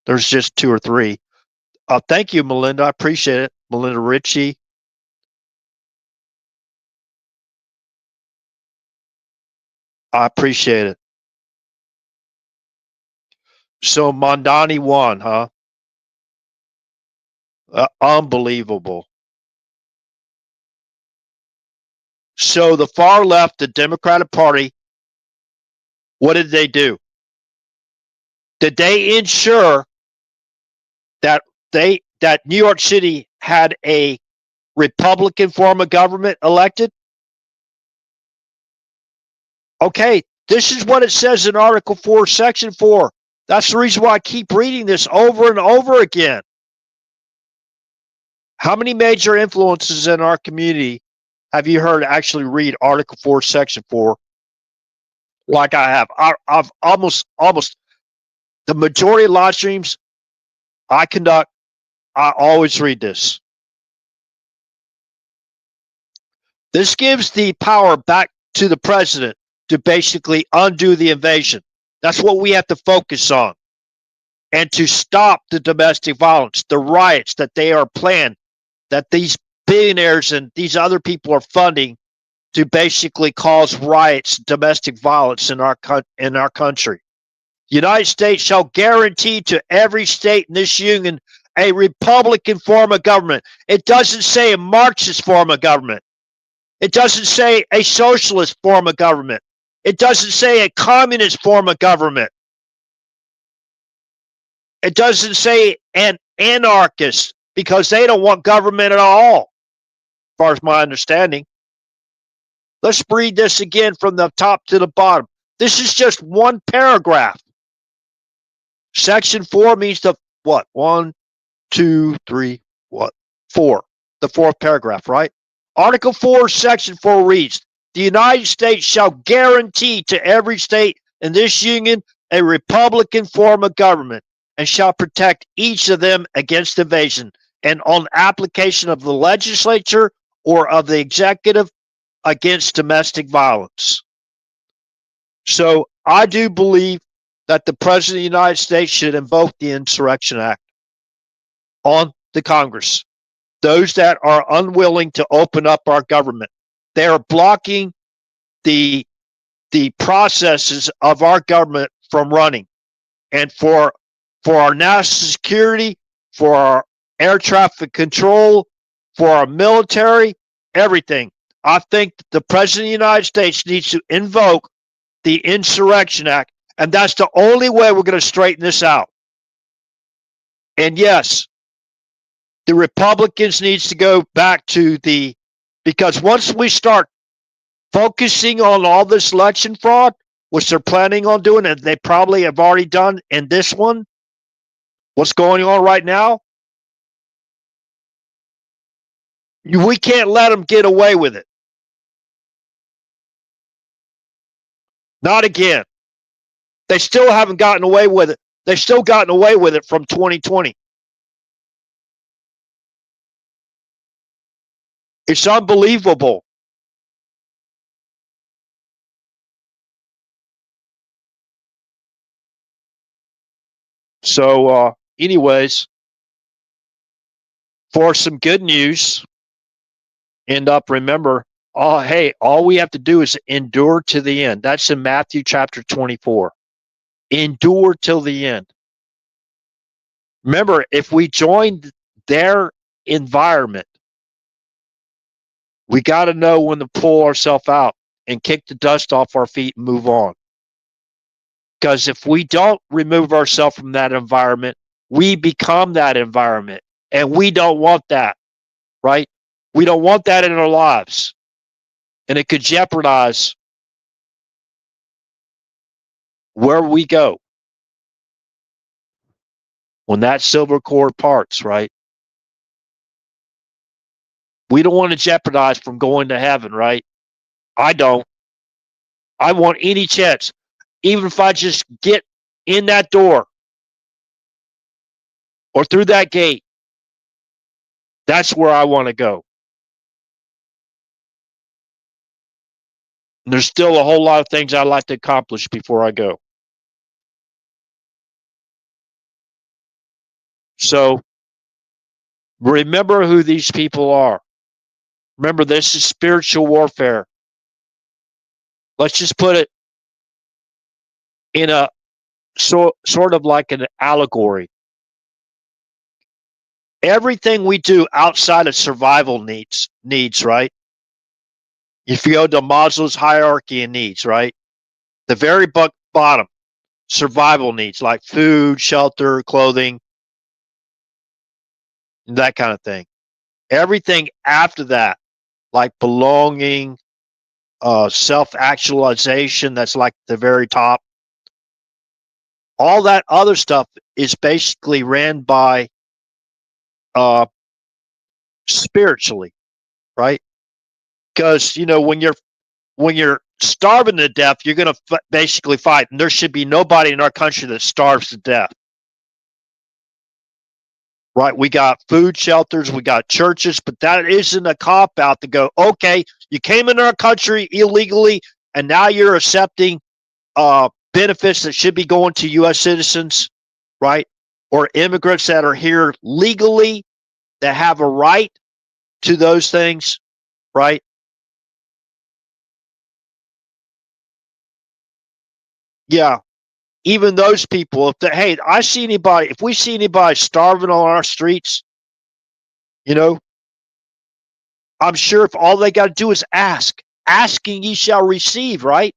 [SPEAKER 1] There's just 2 or 3. Thank you, Melinda. I appreciate it. Melinda Ritchie. I appreciate it. So Mondani won, huh? Unbelievable. So the far left, the Democratic Party, what did they do? Did they ensure that New York City had a Republican form of government elected? Okay, this is what it says in Article 4, Section 4. That's the reason why I keep reading this over and over again. How many major influences in our community have you heard actually read Article 4, Section 4 like I have? I've almost the majority of live streams I conduct, I always read this. This gives the power back to the president to basically undo the invasion. That's what we have to focus on. And to stop the domestic violence, the riots that they are planned, that these billionaires and these other people are funding to basically cause riots, domestic violence in our country. The United States shall guarantee to every state in this union a Republican form of government. It doesn't say a Marxist form of government. It doesn't say a socialist form of government. It doesn't say a communist form of government. It doesn't say an anarchist, because they don't want government at all, as far as my understanding. Let's read this again from the top to the bottom. This is just one paragraph. Section 4 means the what? 1, 2, 3, what? 4. The fourth paragraph, right? Article 4, Section 4 reads, the United States shall guarantee to every state in this union a Republican form of government and shall protect each of them against invasion and on application of the legislature or of the executive against domestic violence. So I do believe that the President of the United States should invoke the Insurrection Act on the Congress. Those that are unwilling to open up our government, they are blocking the processes of our government from running. And for our national security, for our air traffic control, for our military, everything, I think the President of the United States needs to invoke the Insurrection Act, and that's the only way we're going to straighten this out. And yes, the Republicans needs to go back to because once we start focusing on all this election fraud, which they're planning on doing, and they probably have already done in this one, what's going on right now, we can't let them get away with it. Not again. They still haven't gotten away with it. They've still gotten away with it from 2020. It's unbelievable. So, anyways, for some good news, remember, all we have to do is endure to the end. That's in Matthew chapter 24. Endure till the end. Remember, if we join their environment, we got to know when to pull ourselves out and kick the dust off our feet and move on. Because if we don't remove ourselves from that environment, we become that environment. And we don't want that, right? We don't want that in our lives. And it could jeopardize where we go when that silver cord parts, right? We don't want to jeopardize from going to heaven, right? I don't. I want any chance, even if I just get in that door or through that gate, that's where I want to go. And there's still a whole lot of things I'd like to accomplish before I go. So remember who these people are. Remember, this is spiritual warfare. Let's just put it in a sort of like an allegory. Everything we do outside of survival needs, right? If you go to Maslow's hierarchy of needs, right? The very bottom, survival needs like food, shelter, clothing, that kind of thing. Everything after that, like belonging, self-actualization, that's like the very top. All that other stuff is basically ran by spiritually, right? Because when you're starving to death, you're going to basically fight, and there should be nobody in our country that starves to death. Right? We got food shelters, we got churches, but that isn't a cop out to go, okay, you came into our country illegally, and now you're accepting benefits that should be going to U.S. citizens, right? Or immigrants that are here legally that have a right to those things, right? Yeah, even those people, hey, if we see anybody starving on our streets, you know, I'm sure if all they got to do is ask, asking ye shall receive, right?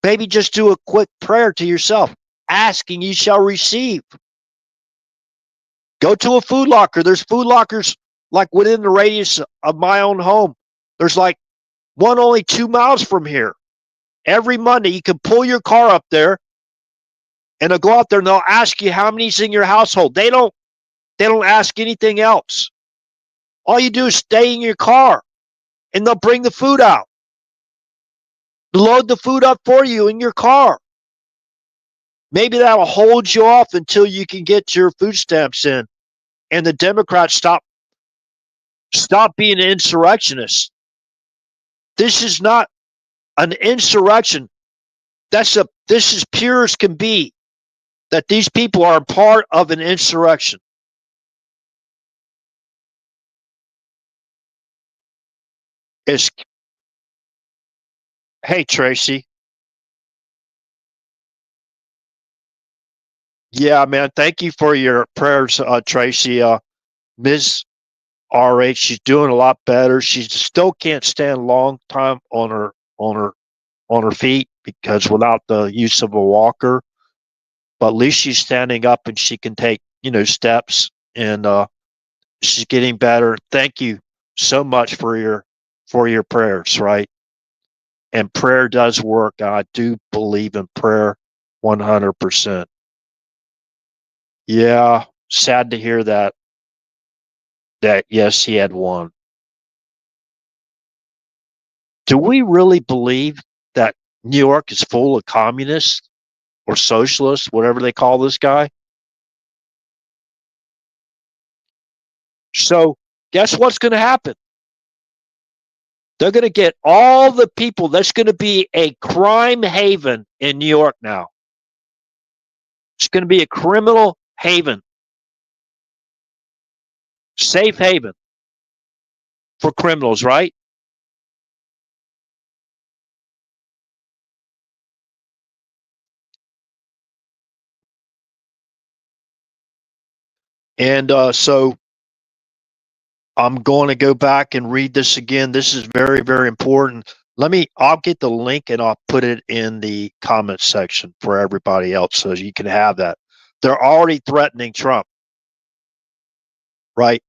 [SPEAKER 1] Maybe just do a quick prayer to yourself, asking ye shall receive. Go to a food locker. There's food lockers like within the radius of my own home. There's like one only 2 miles from here. Every Monday, you can pull your car up there and they'll go out there and they'll ask you how many's in your household. They don't ask anything else. All you do is stay in your car and they'll bring the food out. Load the food up for you in your car. Maybe that'll hold you off until you can get your food stamps in and the Democrats stop being an insurrectionist. This is not an insurrection. This is pure as can be that these people are part of an insurrection. It's, hey, Tracy. Yeah, man. Thank you for your prayers, Tracy. Ms. RH, she's doing a lot better. She still can't stand a long time on her feet because without the use of a walker, but at least she's standing up and she can take, steps and she's getting better. Thank you so much for your prayers, right? And prayer does work. I do believe in prayer 100%. Yeah, sad to hear that yes, he had won. Do we really believe that New York is full of communists or socialists, whatever they call this guy? So, guess what's going to happen? They're going to get all the people. That's going to be a crime haven in New York now. It's going to be a criminal haven, safe haven for criminals, right? And so I'm going to go back and read this again. This is very, very important. I'll get the link and I'll put it in the comment section for everybody else so you can have that. They're already threatening Trump, right?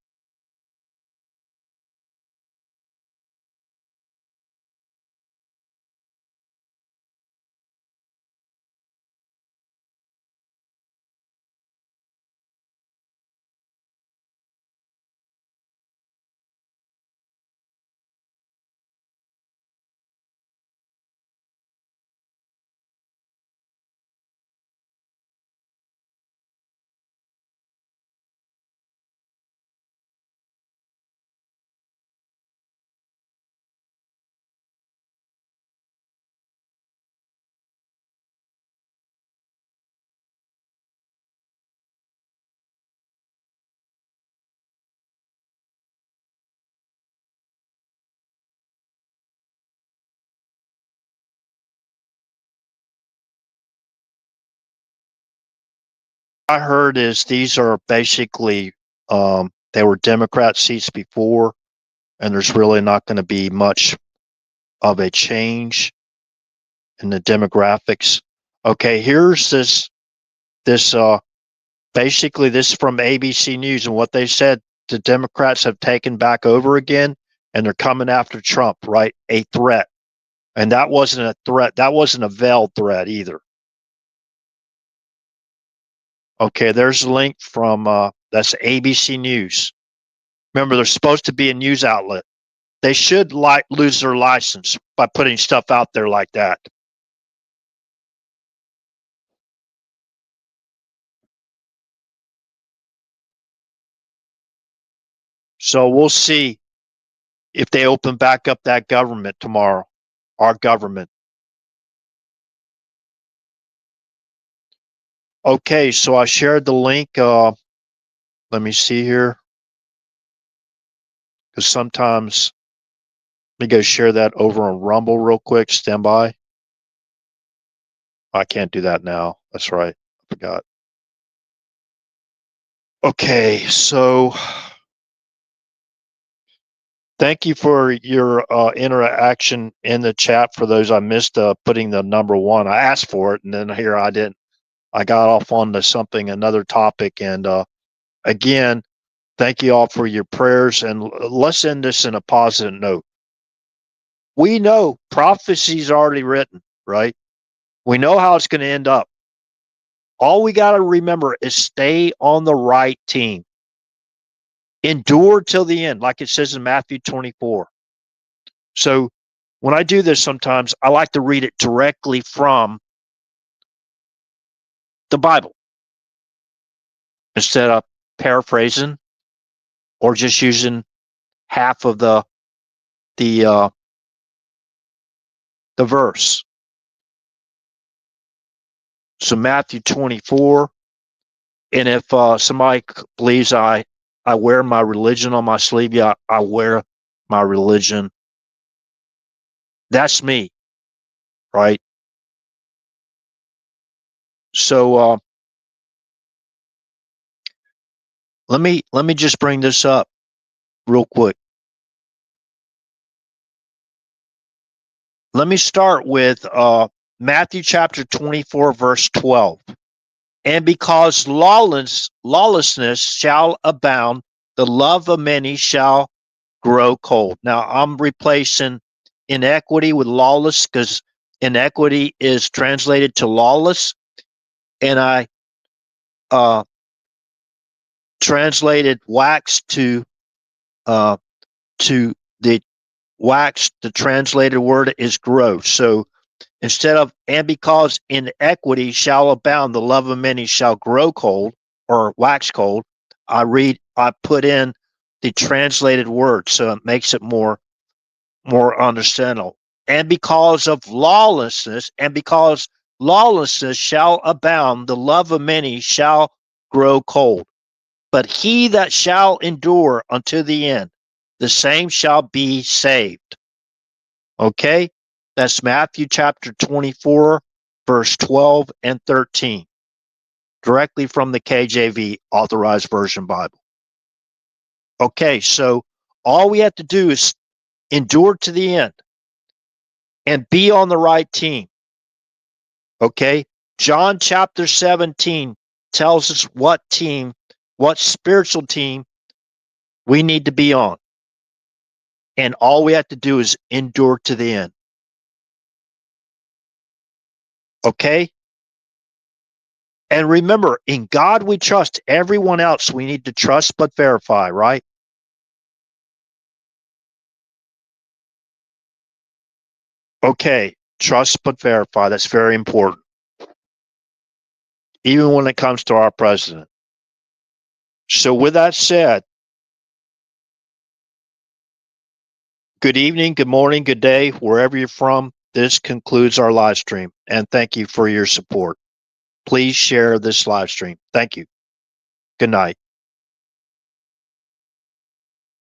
[SPEAKER 1] I heard is these are basically they were Democrat seats before, and there's really not going to be much of a change in the demographics. Okay, here's this basically this is from ABC News, and what they said, the Democrats have taken back over again, and they're coming after Trump, right? A threat. And that wasn't a threat. That wasn't a veiled threat either. Okay, there's a link from that's ABC News. Remember, they're supposed to be a news outlet. They should lose their license by putting stuff out there like that. So we'll see if they open back up that government tomorrow, our government. Okay, so I shared the link. Let me see here. Because sometimes, let me go share that over on Rumble real quick. Stand by. I can't do that now. That's right. I forgot. Okay, so thank you for your interaction in the chat. For those I missed putting the number 1, I asked for it, and then here I didn't. I got off onto something, another topic, and again, thank you all for your prayers, and let's end this in a positive note. We know prophecy's already written, right? We know how it's going to end up. All we got to remember is stay on the right team. Endure till the end, like it says in Matthew 24. So when I do this sometimes, I like to read it directly from the Bible instead of paraphrasing or just using half of the verse. So Matthew 24, and if somebody believes I wear my religion on my sleeve, yeah, I wear my religion. That's me, right? So let me just bring this up real quick. Let me start with Matthew chapter 24, verse 12. And because lawlessness shall abound, the love of many shall grow cold. Now, I'm replacing inequity with lawless because inequity is translated to lawless. And I translated wax to the wax. The translated word is grow. So instead of, and because inequity shall abound, the love of many shall grow cold or wax cold, I put in the translated word, so it makes it more understandable. And because of lawlessness, and because lawlessness shall abound, the love of many shall grow cold. But he that shall endure unto the end, the same shall be saved. Okay? That's Matthew chapter 24, verse 12 and 13, directly from the KJV Authorized Version Bible. Okay, so all we have to do is endure to the end and be on the right team. Okay? John chapter 17 tells us what team, what spiritual team we need to be on. And all we have to do is endure to the end. Okay? And remember, in God we trust. Everyone else we need to trust but verify, right? Okay, trust but verify. That's very important. Even when it comes to our president. So with that said, good evening, good morning, good day, wherever you're from. This concludes our live stream. And thank you for your support. Please share this live stream. Thank you. Good night.